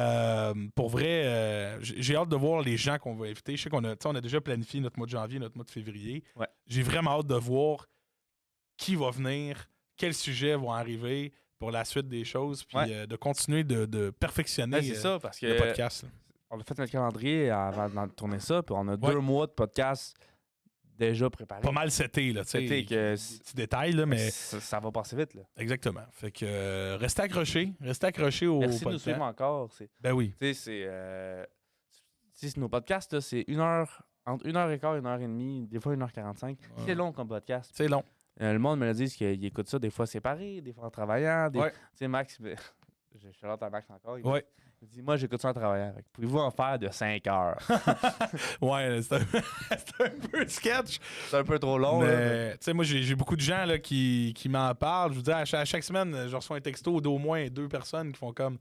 pour vrai, j'ai hâte de voir les gens qu'on va inviter. Je sais qu'on a, tu sais, on a déjà planifié notre mois de janvier, notre mois de février. Ouais. J'ai vraiment hâte de voir qui va venir, quels sujets vont arriver pour la suite des choses, puis Ouais. de continuer de perfectionner Ouais, c'est ça, parce le que podcast. là. on a fait notre calendrier avant de tourner ça, puis on a 2 mois de podcast déjà préparé. Pas mal seté, là, tu sais. Seté que Des petits détails, là, mais ça va passer vite, là. exactement. Fait que restez accrochés au Merci de nous podcast. suivre encore. Ben oui. Tu sais, c'est nos podcasts, là, c'est entre 1h15 et 1h30, des fois 1h45. C'est long comme podcast. C'est long. Le monde me le dit qu'ils écoutent ça des fois séparés, des fois en travaillant. Ouais. Tu sais, Max, je suis à Max encore. Ouais. Il dit, moi, j'écoute ça en travaillant. Pouvez-vous en faire de 5 heures? Ouais, c'est un peu sketch. C'est un peu trop long. là, Mais, tu sais, moi, j'ai beaucoup de gens là, qui m'en parlent. Je vous dis, à chaque semaine, je reçois un texto d'au moins 2 personnes qui font comme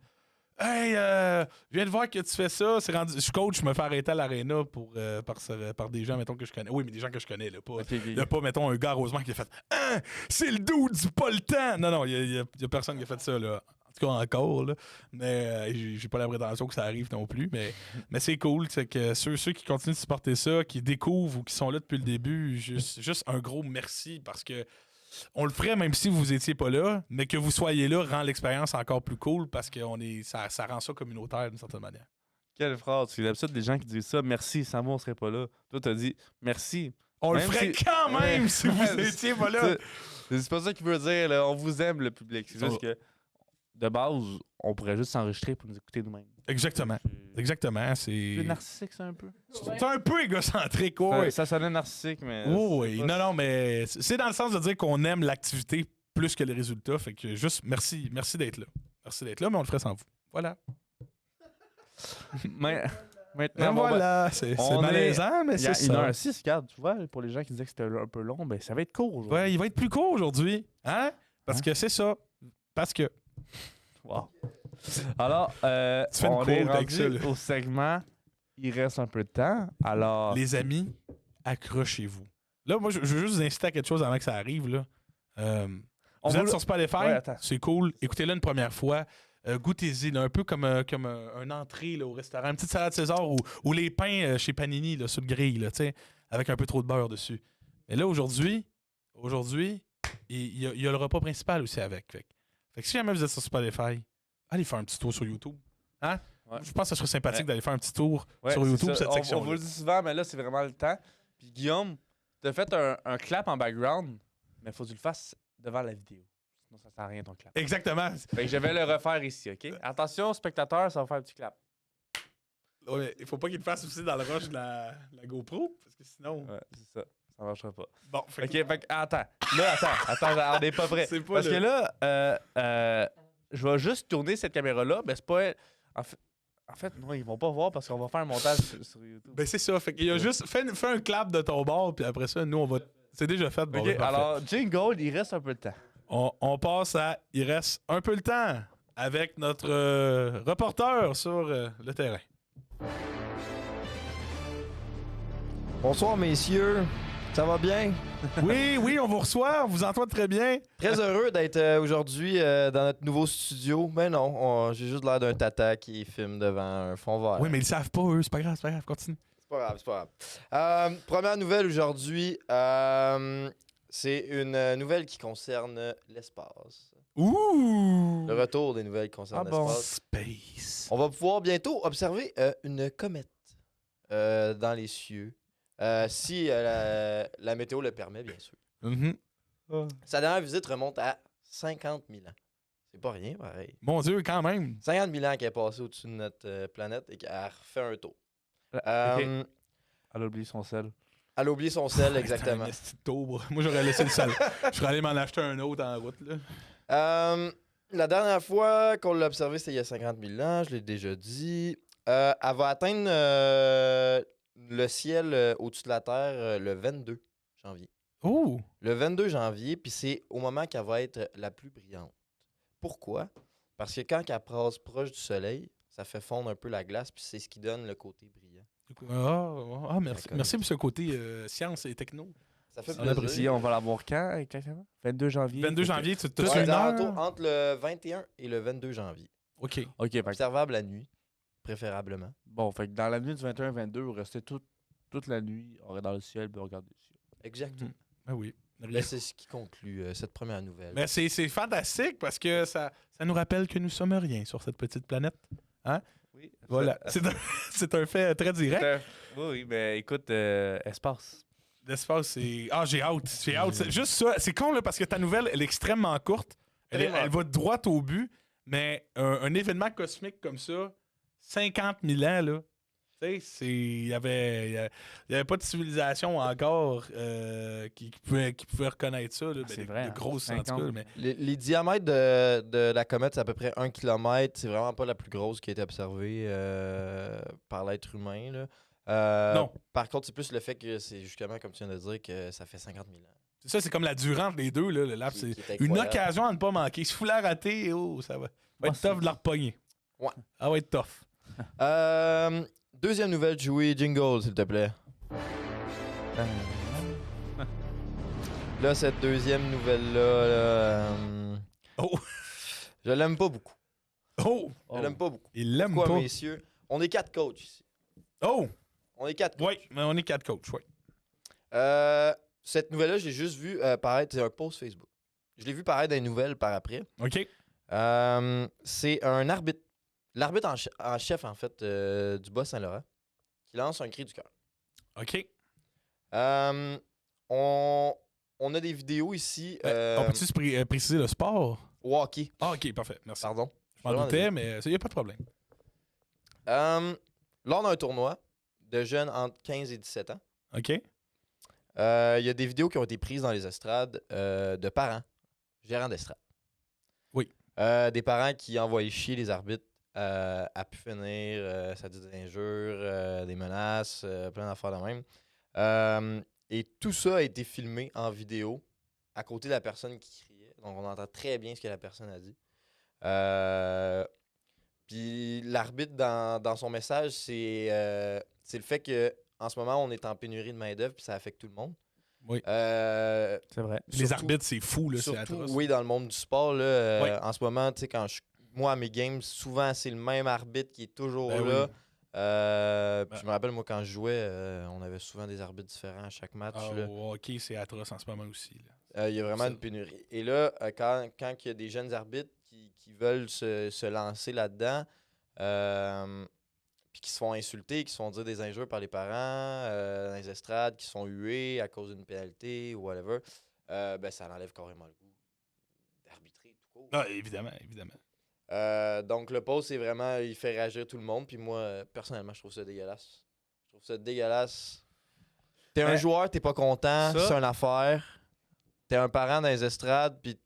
Hey, je viens de voir que tu fais ça. C'est rendu... Je coach, je me fais arrêter à l'aréna par des gens, mettons, que je connais. Oui, mais des gens que je connais, là. Pas, Ok. pas mettons, un gars heureusement qui a fait Ah, c'est le dude du pas le temps. Non, il y a personne qui a fait ça, là. En tout cas, encore, là. Mais j'ai pas la prétention que ça arrive non plus. Mais c'est cool, c'est que ceux qui continuent de supporter ça, qui découvrent ou qui sont là depuis le début, juste un gros merci parce que on le ferait même si vous étiez pas là, mais que vous soyez là rend l'expérience encore plus cool parce que ça rend ça communautaire d'une certaine manière. Quelle phrase. C'est l'habitude des gens qui disent ça. Merci, sans moi, on serait pas là. Toi, t'as dit merci. On le Même ferait si- quand même Ouais. si vous étiez pas là. C'est pas ça qu'il veut dire. Là. On vous aime, le public. C'est juste que, de base, on pourrait juste s'enregistrer pour nous écouter nous-mêmes. Exactement. Exactement. C'est C'est narcissique, ça, un peu. c'est un peu égocentrique, ouais. Ça sonnait narcissique, mais... Oui, c'est non, pas- non, mais c'est dans le sens de dire qu'on aime l'activité plus que le résultat. Fait que juste merci d'être là. Merci d'être là, mais on le ferait sans vous. Voilà. Mais, Et maintenant, bon, ben, voilà. C'est on malaisant, mais il y a c'est ça. 1h06, regarde, tu vois, pour les gens qui disaient que c'était un peu long, ben ça va être court aujourd'hui. Ouais, il va être plus court aujourd'hui. Hein? Parce Hein? que c'est ça. Parce que. Wow. Alors, Tu fais une on est quote avec ça, rendu là. au segment. Il reste un peu de temps. Alors, Les amis, accrochez-vous. Là, moi, je veux juste vous inciter à quelque chose avant que ça arrive. Là. on Vous va- êtes sur Spotify, Ouais, attends. c'est cool. Écoutez-le une première fois. Goûtez-y, là, un peu comme un entrée là, au restaurant. Une petite salade César ou les pains chez Panini là, sur le grill, là, tu sais, avec un peu trop de beurre dessus. Mais là, aujourd'hui, il y a le repas principal aussi avec. Fait que si jamais vous êtes sur Spotify, allez faire un petit tour sur YouTube. Hein? Ouais. Je pense que ça serait sympathique d'aller faire un petit tour Ouais, sur c'est YouTube, ça. cette On section. vous le dit souvent, mais là, c'est vraiment le temps. Puis Guillaume, t'as fait un clap en background, mais faut que tu le fasses devant la vidéo. Sinon, ça sert à rien ton clap. Exactement. Fait que je vais le refaire ici, OK? Attention, spectateurs, ça va faire un petit clap. Ouais, il faut pas qu'il le fasse aussi dans le rush de la GoPro, parce que sinon. Ouais, c'est ça. Ça marchera pas. Bon, fait OK, que- fait que, attends. Là, attends, on n'est pas prêt. C'est pas Parce le- que là, je vais juste tourner cette caméra-là, mais c'est pas... En fait, non, ils vont pas voir parce qu'on va faire un montage sur YouTube. Ben c'est ça. Fait qu'il y a juste. Fais un clap de ton bord, puis après ça, nous, on va. C'est déjà fait. Bon, OK, ben, parfait. alors, Jingle, il reste un peu de temps. On passe à. Il reste un peu le temps avec notre reporter sur le terrain. Bonsoir, messieurs. Ça va bien? Oui, on vous reçoit. On vous entend très bien. Très heureux d'être aujourd'hui dans notre nouveau studio. Mais non, j'ai juste l'air d'un tata qui filme devant un fond vert. Oui, mais ils le savent pas, eux. C'est pas grave. Continue. C'est pas grave, c'est pas grave. Première nouvelle aujourd'hui, c'est une nouvelle qui concerne l'espace. Ouh! Le retour des nouvelles qui concernent Ah bon? l'espace. Space. On va pouvoir bientôt observer une comète dans les cieux. Si la météo le permet, bien sûr. Mhm. Sa dernière visite remonte à 50 000 ans. C'est pas rien, pareil. Mon Dieu, quand même. 50 000 ans qu'elle est passée au-dessus de notre planète et qu'elle a refait un tour. OK. Euh, Elle a oublié son sel. Elle a oublié son sel, exactement. Putain, esti de taubre. Moi, j'aurais laissé le sel. Je serais allé m'en acheter un autre en route, là. La dernière fois qu'on l'a observé, c'était il y a 50 000 ans, je l'ai déjà dit. Elle va atteindre le ciel au-dessus de la Terre le 22 janvier. Oh! Le 22 janvier, puis c'est au moment qu'elle va être la plus brillante. Pourquoi? Parce que quand elle passe proche du soleil, ça fait fondre un peu la glace, puis c'est ce qui donne le côté brillant. Merci. D'accord. Merci pour ce côté science et techno. Ça fait On plaisir. apprécie. Puis on va l'avoir quand, exactement? 22 janvier. 22 janvier, tu Ouais, as une heure? alentour entre le 21 et le 22 janvier. OK. OK, fait que- Observable la nuit, préférablement. bon, fait que dans la nuit du 21-22, vous restez toute la nuit, on est dans le ciel, puis on regarde le ciel. Exactement. Ben oui. Ben, c'est ce qui conclut cette première nouvelle. Mais c'est fantastique parce que ça nous rappelle que nous sommes rien sur cette petite planète. Oui. Voilà. C'est un fait très direct. Oui, mais écoute, espace. L'espace, c'est. Ah, j'ai hâte. C'est juste ça. C'est con, là, parce que ta nouvelle, elle est extrêmement courte. Elle va droit au but, mais un événement cosmique comme ça, 50 000 ans, là. Tu sais, il y avait pas de civilisation encore qui pouvait reconnaître ça. Là. C'est vrai, de grosses 50. en tout cas, mais Les diamètres de la comète, c'est à peu près 1 km. C'est vraiment pas la plus grosse qui a été observée par l'être humain. Là. Non. Par contre, c'est plus le fait que c'est justement, comme tu viens de dire, que ça fait 50 000 ans. c'est ça, c'est comme la durée entre les deux. Là, le lap, Qui- c'est qui est une incroyable. occasion à ne pas manquer. Si vous la ratez, ça va être tough de la repogner. Ouais. Ça va être tough. Deuxième nouvelle, Joey, jingle, s'il te plaît. Là, cette deuxième nouvelle-là, Oh! je l'aime pas beaucoup. Oh! Je l'aime pas beaucoup. Il l'aime Pourquoi, pas. messieurs? On est 4 coachs ici. Oh! On est 4 coachs. Oui, mais on est 4 coachs, oui. Cette nouvelle-là, j'ai juste vu paraître, c'est un post Facebook. Je l'ai vu paraître dans les nouvelles par après. OK. C'est un arbitre. L'arbitre en chef, en fait, du Bas-Saint-Laurent, qui lance un cri du cœur. OK. On a des vidéos ici. On peut-tu préciser le sport? Au hockey, Ah, OK, parfait. Merci. pardon. Je m'en doutais, mais il n'y a pas de problème. Lors d'un tournoi de jeunes entre 15 et 17 ans, OK? il y a des vidéos qui ont été prises dans les estrades de parents, gérants d'estrade. Oui. Des parents qui envoyaient chier les arbitres à pu finir, ça dit des injures, des menaces, plein d'affaires de même. Et tout ça a été filmé en vidéo à côté de la personne qui criait. Donc, on entend très bien ce que la personne a dit. Puis l'arbitre, dans son message, c'est le fait que en ce moment, on est en pénurie de main-d'œuvre puis ça affecte tout le monde. Oui. C'est vrai. Les arbitres, c'est fou, là, c'est Surtout, atroce. oui, dans le monde du sport, là, Oui. en ce moment, tu sais, moi, à mes games, souvent, c'est le même arbitre qui est toujours Ben là. oui. Puis je me rappelle, moi, quand je jouais, on avait souvent des arbitres différents à chaque match. Ah, là. OK, c'est atroce en ce moment aussi. Là. Il y a vraiment Ça. une pénurie. Et là, quand il y a des jeunes arbitres qui veulent se lancer là-dedans, puis qui se font insulter, qui se font dire des injures par les parents, dans les estrades, qui sont hués à cause d'une pénalité ou whatever, ben, ça enlève carrément le goût d'arbitrer tout court. Ah, évidemment, évidemment. Donc, le post, c'est vraiment, il fait réagir tout le monde. Puis moi, personnellement, je trouve ça dégueulasse. Je trouve ça dégueulasse. T'es un joueur, t'es pas content, Ça- c'est une affaire. T'es un parent dans les estrades, puis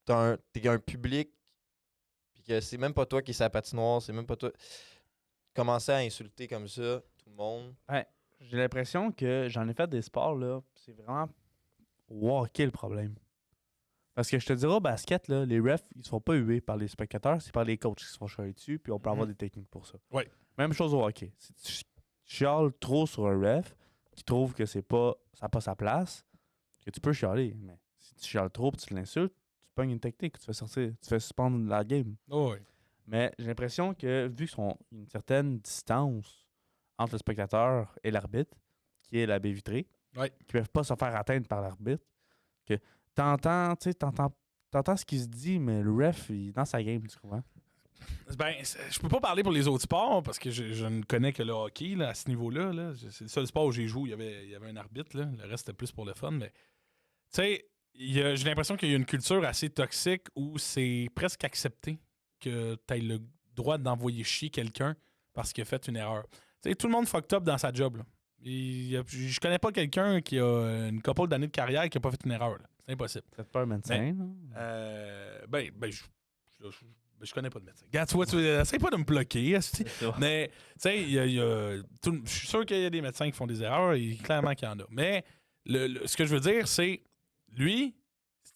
t'es un public, puis que c'est même pas toi qui es sa patinoire, c'est même pas toi. Commencer à insulter comme ça tout le monde. J'ai l'impression que j'en ai fait des sports, là. C'est vraiment au hockey le problème. Parce que je te dirais, au basket, là, les refs, ils se font pas huer par les spectateurs, c'est par les coachs qui se font chialer dessus, puis on peut avoir des techniques pour ça. Ouais. Même chose au hockey. Si tu chiales trop sur un ref qui trouve que ça n'a pas sa place, que tu peux chialer. Mais si tu chiales trop et tu l'insultes, tu pognes une technique, tu fais suspendre la game. Oh, oui. Mais j'ai l'impression que, vu qu'ils sont une certaine distance entre le spectateur et l'arbitre, qui est la baie vitrée, Ouais. qui ne peuvent pas se faire atteindre par l'arbitre, que t'entends ce qui se dit, mais le ref, il est dans sa game, tu comprends? Ben, je peux pas parler pour les autres sports parce que je ne connais que le hockey là, à ce niveau-là. Là. C'est le seul sport où j'ai joué, il y avait un arbitre. Là. Le reste, c'était plus pour le fun. Mais, tu sais, j'ai l'impression qu'il y a une culture assez toxique où c'est presque accepté que tu aies le droit d'envoyer chier quelqu'un parce qu'il a fait une erreur. Tu sais, tout le monde fucked up dans sa job. Là. Je connais pas quelqu'un qui a une couple d'années de carrière qui a pas fait une erreur. Là. C'est impossible. Peut-être pas un médecin. Je connais pas de médecin. Regarde, tu essaie pas de me bloquer. asti. Mais, tu sais, je suis sûr qu'il y a des médecins qui font des erreurs et clairement qu'il y en a. Mais, ce que je veux dire, c'est, lui,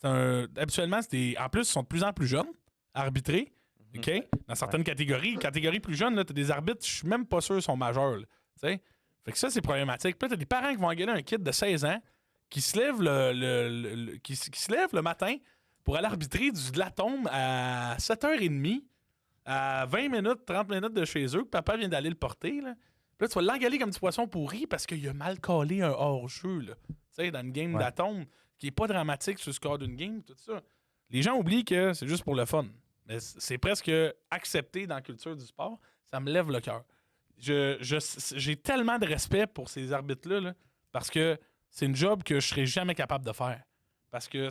habituellement, en plus, ils sont de plus en plus jeunes à arbitrer. OK? Dans certaines catégories plus jeunes, tu as des arbitres, je suis même pas sûr qu'ils sont majeurs. Là, fait que ça, c'est problématique. Puis là, tu as des parents qui vont engueuler un kid de 16 ans qui se lève qui se lève le matin pour aller arbitrer de l'atome à 7h30, à 20 minutes, 30 minutes de chez eux, que papa vient d'aller le porter. Là. Puis là, tu vas l'engueuler comme du poisson pourri parce qu'il a mal collé un hors-jeu là. Tu sais, dans une game d'atome qui est pas dramatique sur le score d'une game, tout ça. Les gens oublient que c'est juste pour le fun. Mais c'est presque accepté dans la culture du sport. Ça me lève le cœur. J'ai tellement de respect pour ces arbitres-là là, parce que c'est une job que je serais jamais capable de faire. Parce que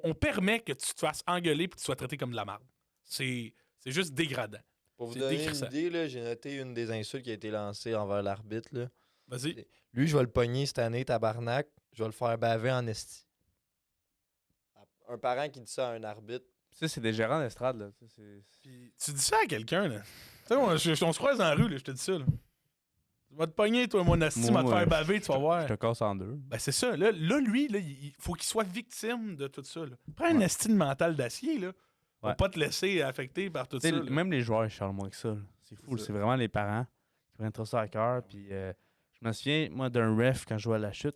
on permet que tu te fasses engueuler et que tu sois traité comme de la merde. C'est juste dégradant. Pour vous C'est donner décrissant. une idée, là, j'ai noté une des insultes qui a été lancée envers l'arbitre. Là. Vas-y. Lui, je vais le pogner cette année, tabarnak. Je vais le faire baver en esti. Un parent qui dit ça à un arbitre. Ça, c'est des gérants d'estrade, là. Ça, Puis tu dis ça à quelqu'un, là. Tu sais, on se croise dans la rue, là, je te dis ça, là. Tu vas te pogner, toi, mon asti, Moi, va te faire baver, tu vas voir. Je te casse en deux. Ben, c'est ça. Là lui, là, il faut qu'il soit victime de tout ça. Là. Prends une estime mentale d'acier, là. Pour Ouais. pas te laisser affecter par tout ça. T'sais, là. même les joueurs, ils charlent moins que ça. Là. C'est fou. ça. C'est vraiment les parents qui prennent trop ça à cœur. Puis je me souviens, moi, d'un ref quand je jouais à la chute,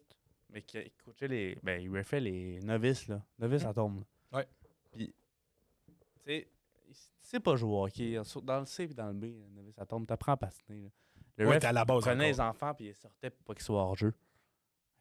mais qui coachait les. Ben, il refait les novices, là. Novices à tombe. Là. Ouais. Puis, tu sais, tu sais pas jouer au hockey. Dans le C et dans le B, novice à tombe, t'apprends à patiner. Là. Le Ouais, ref t'es à la base prenait les encore. enfants puis il sortait pour pas qu'ils soient hors jeu.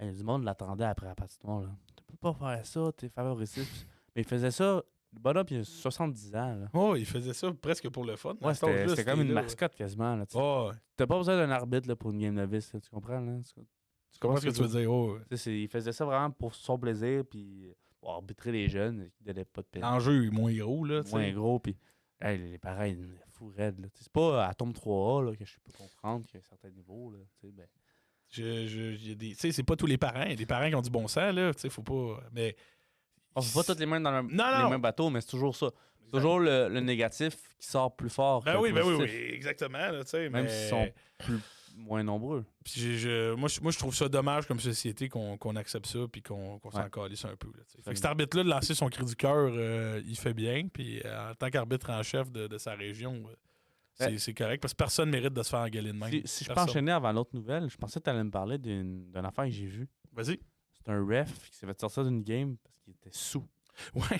Hey, du monde l'attendait après la patinoire. Là. Tu peux pas faire ça, t'es favorisiste. Mais il faisait ça. Le bonhomme, il a 70 ans. Là. Oh, il faisait ça presque pour le fun. Ouais, À cet âge-là, c'était comme une là. mascotte quasiment. Là, Oh, ouais. t'as pas besoin d'un arbitre là, pour une game novice, là, tu comprends? Là? Tu comprends ce que tu veux dire? Oh, ouais. Il faisait ça vraiment pour son plaisir, puis pour arbitrer les jeunes qui donnaient pas de peine. L'enjeu est moins gros, là. tu sais. Moins gros, puis hey, les parents, ils devenaient fous raides. Là. C'est pas à tombe 3A là, que je peux comprendre qu'il y a un certain niveau. Là, ben. Il y a des- tu sais, c'est pas tous les parents. Il y a des parents qui ont du bon sens, là. Tu sais, faut pas. Mais. On fait pas toutes les mains dans Non. les mêmes bateaux, mais c'est toujours ça. C'est toujours le négatif qui sort plus fort. Ben que oui, le ben oui, positif, oui, exactement, là, tu sais. Même mais... s'ils sont moins nombreux. Puis moi, je trouve ça dommage comme société qu'on accepte ça puis qu'on s'en calisse un peu. Là, fait que cet arbitre-là, de lancer son cri du cœur, il fait bien. Puis en tant qu'arbitre en chef de sa région, c'est correct parce que personne ne mérite de se faire engueuler de même. Si je peux Personne. enchaîner avant l'autre nouvelle, je pensais que tu allais me parler d'une affaire que j'ai vue. Vas-y. C'est un ref qui s'est fait sortir d'une game parce qu'il était sous. Ouais,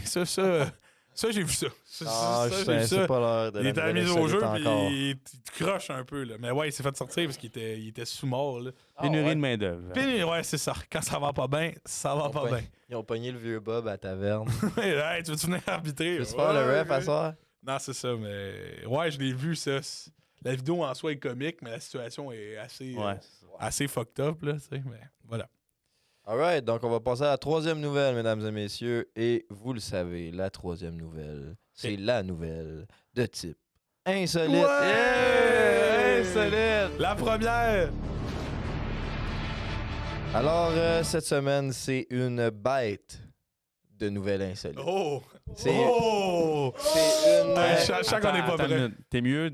ça, j'ai vu ça. Ah, Ça, je j'ai vu sais ça. pas l'heure de Il la était à la nouvelle mise au jeu, insolite puis encore. il te croche un peu. Là. Mais ouais, il s'est fait sortir parce qu'il était sous-mort. Là. Pénurie ouais. de main-d'œuvre. Puis, ouais, c'est ça. Quand ça va pas bien, ça va Ils ont pas pogné- bien. Ils ont pogné le vieux Bob à la taverne. Hey, tu veux-tu venir arbitrer? Tu veux faire le Ouais, ref à ouais. soir? Non, c'est ça, mais ouais, je l'ai vu, ça. La vidéo en soi est comique, mais la situation est assez, Ouais. assez fucked up, là, tu sais, mais voilà. Alright, donc on va passer à la troisième nouvelle, mesdames et messieurs. Et vous le savez, la troisième nouvelle, c'est la nouvelle de type insolite. Ouais! Yeah! Insolite! La première! Alors, cette semaine, c'est une bête de nouvelles insolites. Oh! C'est Oh! c'est une, Hey, je sens qu'on n'est pas Attends une prêt. minute. T'es mieux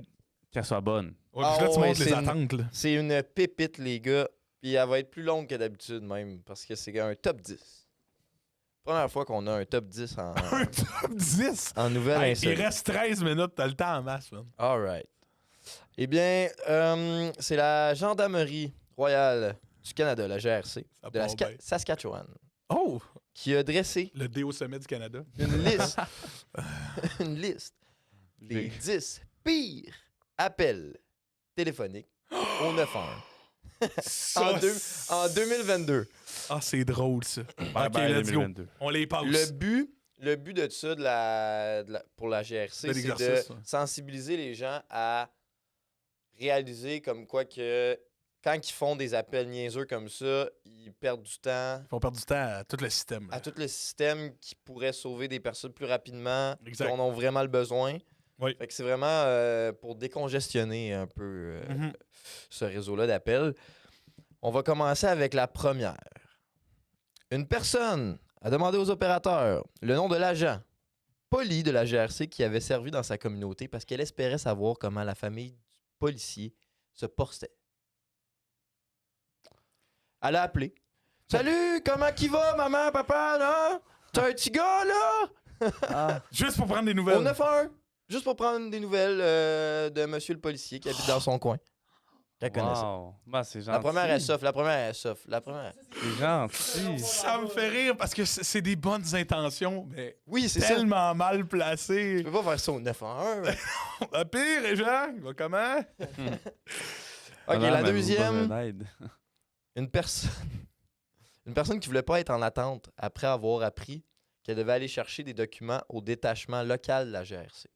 qu'elle soit bonne. Ouais, puis là, tu ouais, montres les c'est une- attentes, là. c'est une pépite, les gars. Puis elle va être plus longue que d'habitude, même, parce que c'est un top 10. Première fois qu'on a un top 10 en, Un top 10! en nouvelles Hey, il insolites. reste 13 minutes, t'as le temps en masse, man. Alright. Eh bien, c'est la Gendarmerie royale du Canada, la GRC, Ça de la part bien. Saskatchewan, Oh! qui a dressé Le dé au sommet du Canada. une liste, une liste des 10 pires appels téléphoniques au 911 Ça, en 2022. Ah, c'est drôle, ça. Bye Ok, bye let's go. 2022. On les passe. Le but de ça, pour la GRC, De c'est de l'exercice, ouais. sensibiliser les gens à réaliser comme quoi que quand ils font des appels niaiseux comme ça, ils perdent du temps Ils font perdre du temps à tout le système. là. à tout le système qui pourrait sauver des personnes plus rapidement, qui Exact. en ont vraiment le besoin. Oui. Fait que c'est vraiment pour décongestionner un peu Mhm. ce réseau-là d'appels. On va commencer avec la première. Une personne a demandé aux opérateurs le nom de l'agent poli de la GRC qui avait servi dans sa communauté parce qu'elle espérait savoir comment la famille du policier se portait. Elle a appelé. Salut, comment qui va, maman, papa, non? T'as un petit gars, là? Ah, Juste pour prendre des Au nouvelles. 911, juste pour prendre des nouvelles de monsieur le policier qui habite dans son coin. Qu'elle connaissait. wow. Bah, c'est gentil. La première, elle souffle. La première, elle souffle. La première. C'est gentil. Ça me fait rire parce que c'est des bonnes intentions, mais Oui, c'est ça. tellement mal placées. Tu peux pas faire ça au 911. Le pire, Jean, il va comment? OK, Madame, la avez-vous deuxième, besoin d'aide? une personne... une personne qui voulait pas être en attente après avoir appris qu'elle devait aller chercher des documents au détachement local de la GRC.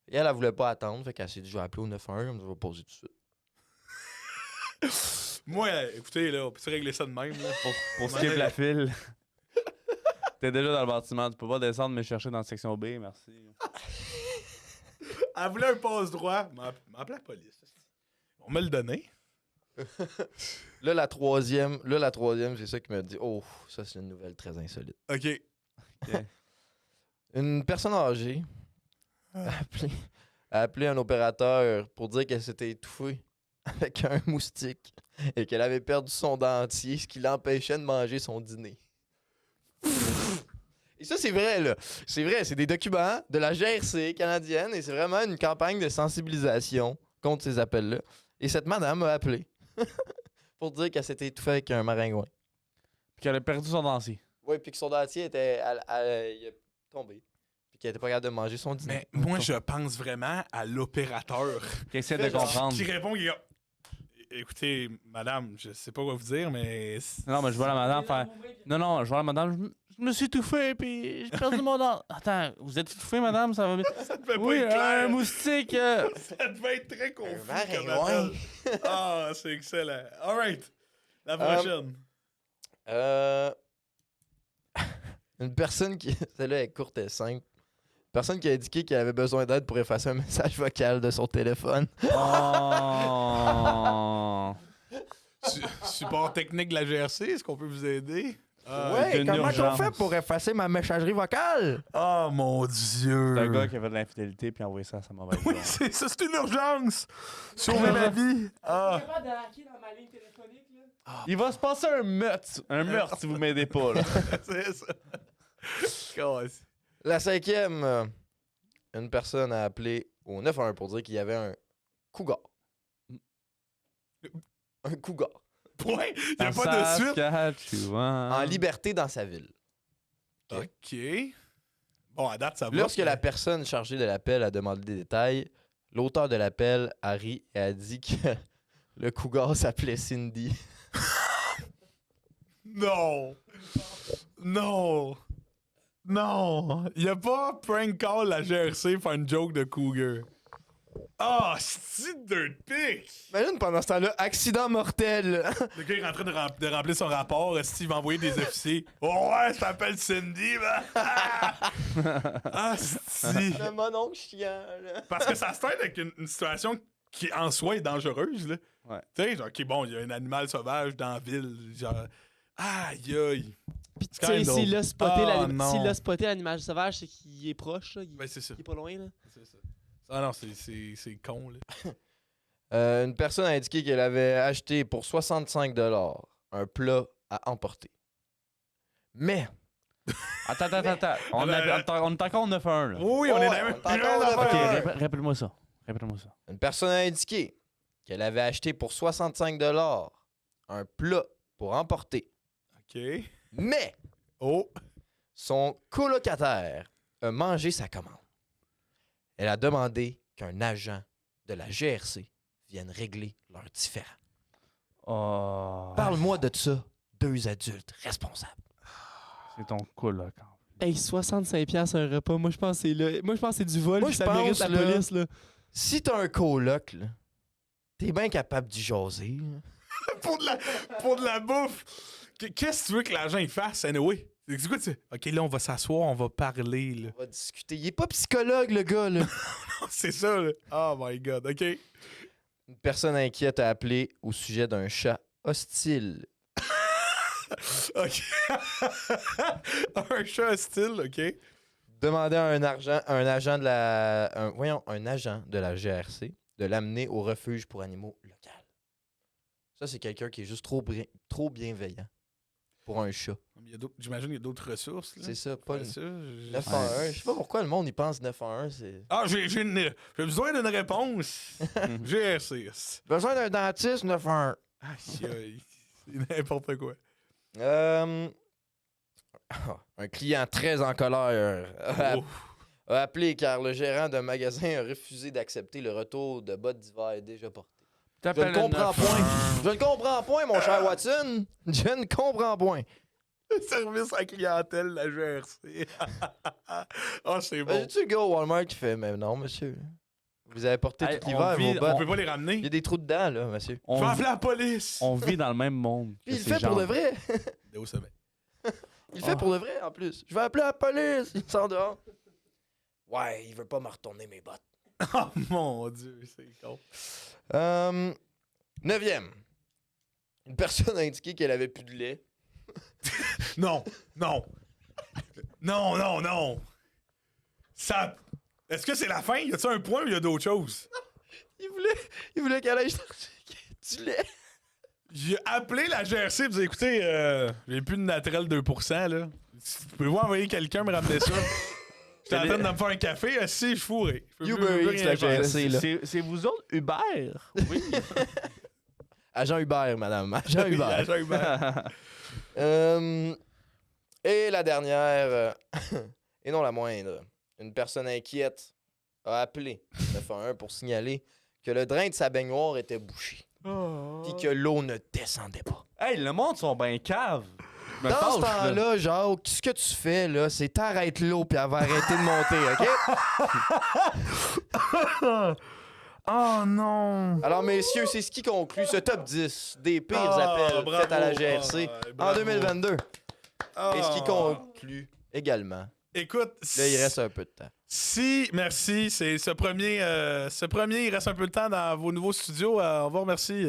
Et elle voulait pas attendre, fait qu'elle s'est dit, je vais appeler au 911, je vais poser tout de suite. Moi, écoutez, là, on peut régler ça de même. Là. Pour skip la file. T'es déjà dans le bâtiment, tu peux pas descendre me chercher dans la section B, merci. Elle voulait un passe-droit, m'appelait la police. On me le donnait. Là, la troisième, c'est ça qui m'a dit, oh, ça, c'est une nouvelle très insolite. OK. Une personne âgée a appelé un opérateur pour dire qu'elle s'était étouffée avec un moustique et qu'elle avait perdu son dentier, ce qui l'empêchait de manger son dîner. Et ça, c'est vrai, là. C'est vrai, c'est des documents de la GRC canadienne et c'est vraiment une campagne de sensibilisation contre ces appels-là. Et cette madame m'a appelé pour dire qu'elle s'était étouffée avec un maringouin. Puis qu'elle a perdu son dentier. Oui, puis que son dentier était il est tombé. Puis qu'elle était pas capable de manger son dîner. Mais moi, je pense vraiment à l'opérateur Qui essaie de comprendre. qui répond, qui est comme, écoutez, madame, je sais pas quoi vous dire, mais... Non, mais je vois la madame faire. Non, je vois la madame, je me suis étouffé, puis j'ai perdu mon dent. Attends, vous êtes étouffé, madame? Ça va bien? Ça devait Oui, pas être clair. un moustique. Ça devait être très confus. comme maringouin. appel. Ah, c'est excellent. All right. La prochaine. Une personne qui... Celle-là est courte et simple. Une personne qui a indiqué qu'elle avait besoin d'aide pour effacer un message vocal de son téléphone. Oh. Support technique de la GRC, est-ce qu'on peut vous aider? c'est une urgence. pour effacer ma messagerie vocale? Oh mon Dieu! C'est un gars qui avait de l'infidélité puis a envoyé ça à sa mauvaise Oui, blonde. c'est ça, c'est une urgence! Sauver la vie! Je Ah! suis capable de hacker dans ma ligne téléphonique, là. Il va se passer un meurtre si vous m'aidez pas, là. C'est ça. Gosse. La cinquième, une personne a appelé au 911 pour dire qu'il y avait un cougar. Un cougar. Point! Il n'y a pas de suite! En liberté dans sa ville. OK. Bon, à date, ça va. Lorsque la personne chargée de l'appel a demandé des détails, l'auteur de l'appel a ri et a dit que le cougar s'appelait Cindy. Non! Non! Non! Il a pas prank call la GRC pour faire une joke de cougar. Ah, c'est dirt pic! Imagine pendant ce temps-là, accident mortel. Le gars est en train de remplir son rapport. Steve va envoyer des officiers. Oh ouais, ça s'appelle Cindy, ben! Ah, si! Le mononcle chiant, là. Parce que ça se fait avec une situation qui en soi est dangereuse, là. Ouais. Tu sais, genre, OK, bon, il y a un animal sauvage dans la ville. Genre, aïe, aïe. Puis tu C'est sais, quand même s'il a spoté drôle. Ah, non. s'il a spoté l'animal sauvage, c'est qu'il est proche, là. Ben, c'est ça. Il est pas loin, là. C'est ça. Ah non, c'est con, là. Une personne a indiqué qu'elle avait acheté pour 65 $ un plat à emporter. Mais, Attends. On est encore au 9-1, là. Oui, on est dans Ouais, la on est encore même dans Ok, la répète-moi ça. Répète-moi ça. une personne a indiqué qu'elle avait acheté pour 65 $ un plat pour emporter. OK. Mais, Oh. son colocataire a mangé sa commande. Elle a demandé qu'un agent de la GRC vienne régler leurs différends. Oh. Parle-moi de ça, deux adultes responsables. C'est ton coloc. Hey, 65$ un repas. Moi, je pense que c'est là. Moi, je pense que c'est du vol. Moi, puis je ça mérite pense, la là, police, là. Si t'as un coloc, là, t'es bien capable d'y jaser. Là. Pour de la bouffe. Qu'est-ce que tu veux que l'agent il fasse, anyway? C'est quoi, tu... OK, là, on va s'asseoir, on va parler, là. On va discuter. Il est pas psychologue, le gars, là. C'est ça, là. Oh my God, OK. Une personne inquiète a appelé au sujet d'un chat hostile. OK. Un chat hostile, OK. Demandait à un agent de la GRC de l'amener au refuge pour animaux local. Ça, c'est quelqu'un qui est juste trop bienveillant pour un chat. J'imagine qu'il y a d'autres ressources, là. C'est ça, pas le Ça, 911. Je sais pas pourquoi le monde y pense 911. C'est Ah, j'ai besoin d'une réponse. GRC. besoin d'un dentiste 911. Aïe, aïe. C'est n'importe quoi. Un client très en colère Oh. a appelé car le gérant d'un magasin a refusé d'accepter le retour de bottes d'hiver déjà portées. Je ne comprends point. Je ne comprends point, mon cher Watson. Je ne comprends point. Service à la clientèle, la GRC. Ah, c'est bon. Tu le gars au Walmart qui fait, mais non, monsieur. Vous les avez portés Hey, tout l'hiver, on vit- vos On bottes. peut pas les Il y a ramener. des trous dedans, là, monsieur. Je On, vais vit- appeler la police. on vit dans le même monde. Puis il que le fait ces pour de gens. vrai. De haut sommet. Il le fait pour de vrai, en plus. Je vais appeler la police. Il sort dehors. Ouais, il veut pas me retourner mes bottes. Oh mon Dieu, c'est con. 9e. Une personne a indiqué qu'elle avait plus de lait. Non, non. Non, non, non. Ça. Est-ce que c'est la fin? Y a-t-il un point ou y a d'autres choses? Il voulait qu'elle aille chercher du lait. J'ai appelé la GRC et dit écoutez, j'ai plus de naturel 2%, là. Tu peux envoyer quelqu'un me ramener ça? J'étais en train de me faire un café, si je fourrais. Uber Eats, la GRC, là. C'est vous autres, Uber? Oui. Agent Hubert, madame. Agent Hubert. Agent Hubert. Et la dernière, et non la moindre, une personne inquiète a appelé 911 pour signaler que le drain de sa baignoire était bouché. Puis que l'eau ne descendait pas. Hey, le monde sont ben caves. Je me Dans ce fâche, là. temps-là, Jacques, ce que tu fais, là, c'est t'arrêtes l'eau puis elle va arrêter de monter, OK? Oh non! Alors, messieurs, c'est ce qui conclut ce top 10 des pires Ah, appels bravo. faits à la GRC Ah, en bravo. 2022. Ah. Et ce qui conclut également. Écoute, Là, il reste un peu de temps. si, merci, c'est ce premier, il reste un peu de temps dans vos nouveaux studios. On vous remercie.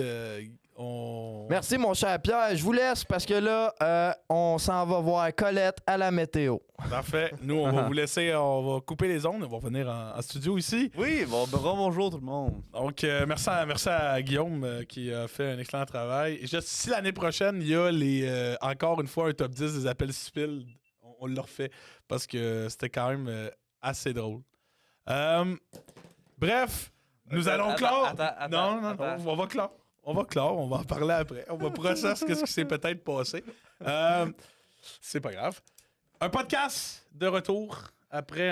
Merci, mon cher Pierre. Je vous laisse parce que là, on s'en va voir Colette à la météo. Parfait. Nous, on va vous laisser, on va couper les ondes, on va revenir en studio ici. Oui, bon, bonjour tout le monde. Donc, merci à Guillaume qui a fait un excellent travail. Et juste, si l'année prochaine, il y a encore une fois un top 10 des appels stupides, on le refait parce que c'était quand même assez drôle. Bref, nous allons clore. Attends, Non, on va clore. On va clore, on va en parler après. On va processer qu'est-ce qui s'est peut-être passé. C'est pas grave. Un podcast de retour après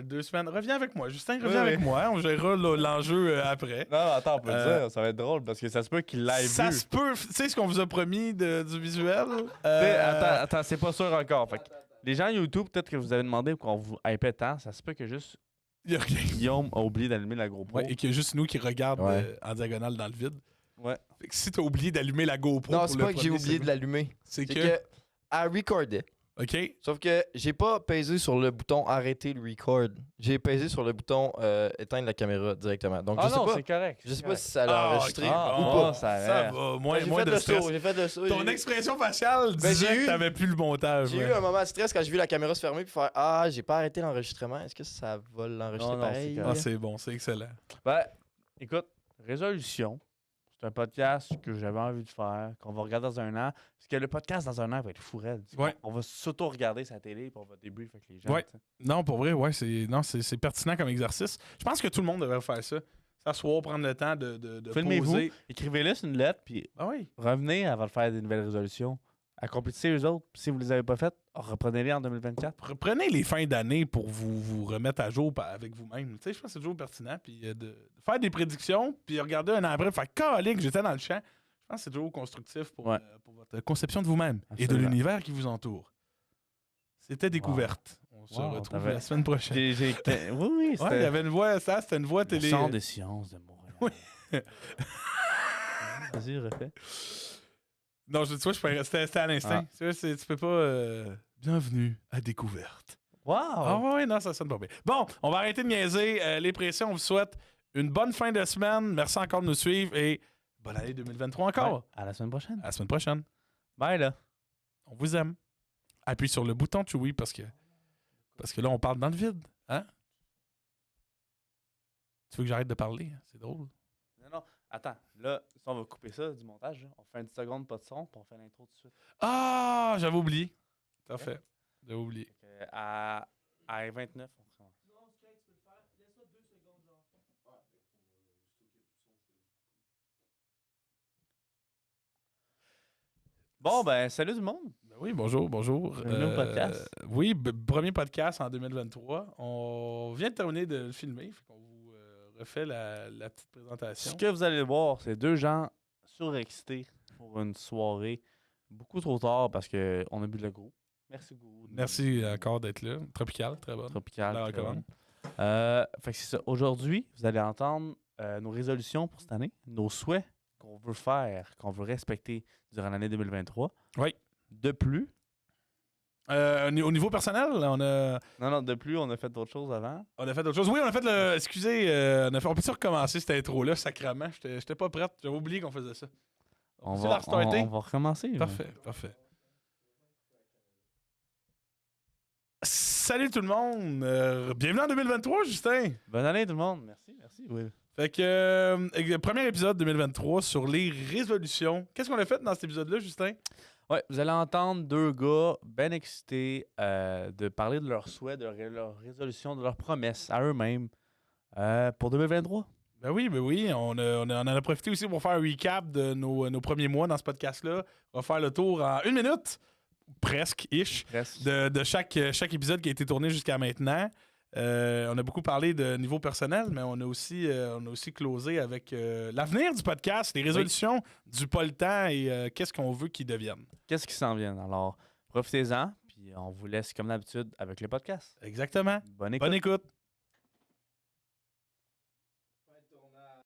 2 semaines. Reviens avec moi, Justin, reviens avec moi. On gérera l'enjeu après. Non, attends, on peut le dire, ça va être drôle parce que ça se peut qu'il l'ait Ça vu. se peut. Tu sais ce qu'on vous a promis du visuel? Attends, c'est pas sûr encore. Fait que les gens YouTube, peut-être que vous avez demandé qu'on vous hypait tant, ça se peut que juste Il y a rien. Guillaume a oublié d'allumer la GoPro. Ouais, et qu'il y a juste nous qui regardent Ouais. en diagonale dans le vide. Ouais. Fait que si t'as oublié d'allumer la GoPro Non, pour c'est le pas que j'ai premier oublié de segment, l'allumer. c'est C'est que... que elle recordait. OK? Sauf que j'ai pas pesé sur le bouton arrêter le record. J'ai pesé sur le bouton éteindre la caméra directement. Donc Ah je sais non, pas. c'est correct. Je sais pas si ça l'a enregistré ok. Ah, ou bon, pas. ça Ça va. va, moins J'ai fait de le stress. saut, j'ai fait le saut. Ton J'ai- expression faciale Ben, disait j'ai que eu- t'avais plus le montage. J'ai ouais. eu un moment de stress quand j'ai vu la caméra se fermer puis faire ah, j'ai pas arrêté l'enregistrement. Est-ce que ça va l'enregistrer Non, pareil? c'est Ah, correct. c'est bon, c'est excellent. Ben, écoute, résolution. C'est un podcast que j'avais envie de faire, qu'on va regarder dans un an. Parce que le podcast dans un an va être fou raide. Ouais. On va s'auto-regarder sa télé puis on va débrief avec les gens. Ouais. tu sais. Non, pour vrai, ouais, c'est pertinent comme exercice. Je pense que tout le monde devrait faire ça. S'asseoir, prendre le temps de Filmez-vous, poser. écrivez-le sur une lettre, puis Ah oui. revenez avant de faire des nouvelles résolutions. Accomplissez eux autres. Puis si vous les avez pas faites, reprenez-les en 2024. Prenez les fins d'année pour vous remettre à jour avec vous-même. Tu sais, je pense que c'est toujours pertinent. Puis de faire des prédictions, puis regarder un an après, faire calique, j'étais dans le champ. Je pense que c'est toujours constructif pour votre conception de vous-même et de Absolument. l'univers qui vous entoure. C'était découverte. On se Wow, retrouve t'avais- la semaine prochaine. Oui, oui, Ouais, il y c'était avait une voix, c'était une voix le télé. centre des sciences de Montréal. Oui. Vas-y, refais. Non, tu vois, c'était à l'instinct. Ah. Tu vois, tu peux pas. Bienvenue à Découverte. Wow! Ah ouais, non, ça sonne pas bien. Bon, on va arrêter de niaiser. Les pressions, on vous souhaite une bonne fin de semaine. Merci encore de nous suivre et bonne année 2023 encore. Ouais, à la semaine prochaine. À la semaine prochaine. Bye, là. On vous aime. Appuie sur le bouton Chewy parce que là, on parle dans le vide. Hein? Tu veux que j'arrête de parler? C'est drôle. Non, attends. Là, si on va couper ça du montage, là, on fait une seconde pas de son, puis on fait l'intro tout de suite. Ah, j'avais oublié. Tout à fait. J'avais oublié. Fait que à 29, on recommence. Non, c'est correct, tu peux le faire. Laisse-moi 2 secondes, genre. Bon, ben, salut tout le monde. Ben oui, bonjour. Bienvenue au podcast. Oui, premier podcast en 2023. On vient de terminer de le filmer. Fait qu'on vous refait la petite présentation. Ce que vous allez voir, c'est 2 gens surexcités pour une soirée beaucoup trop tard parce qu'on a bu de la gros. Merci, Gourou. Merci encore d'être là. Tropical, très bonne. Tropical. La très recommande. bonne. Fait que c'est ça. Aujourd'hui, vous allez entendre nos résolutions pour cette année, nos souhaits qu'on veut faire, qu'on veut respecter durant l'année 2023. Oui. De plus, Au niveau personnel, non, de plus, on a fait d'autres choses avant. on a fait d'autres choses. Oui, on a fait le. Excusez, on peut-tu recommencer cette intro-là, sacrément? J'étais pas prête. J'avais oublié qu'on faisait ça. On peut-tu va, la restarter? on va recommencer. là. Parfait. Salut tout le monde! Bienvenue en 2023, Justin! Bonne année tout le monde. Merci. Oui. Fait que, premier épisode 2023 sur les résolutions. Qu'est-ce qu'on a fait dans cet épisode-là, Justin? Ouais, vous allez entendre deux gars bien excités de parler de leurs souhaits, de leurs résolutions, de leurs promesses à eux-mêmes pour 2023. Ben oui, on en a profité aussi pour faire un recap de nos premiers mois dans ce podcast-là. On va faire le tour en 1 minute, presque-ish, Presque. de chaque épisode qui a été tourné jusqu'à maintenant. On a beaucoup parlé de niveau personnel, mais on a aussi closé avec l'avenir du podcast, les résolutions du pas le temps et qu'est-ce qu'on veut qu'ils deviennent. Qu'est-ce qui s'en vient? Alors, profitez-en, puis on vous laisse comme d'habitude avec le podcast. Exactement. Bonne écoute. Bonne écoute.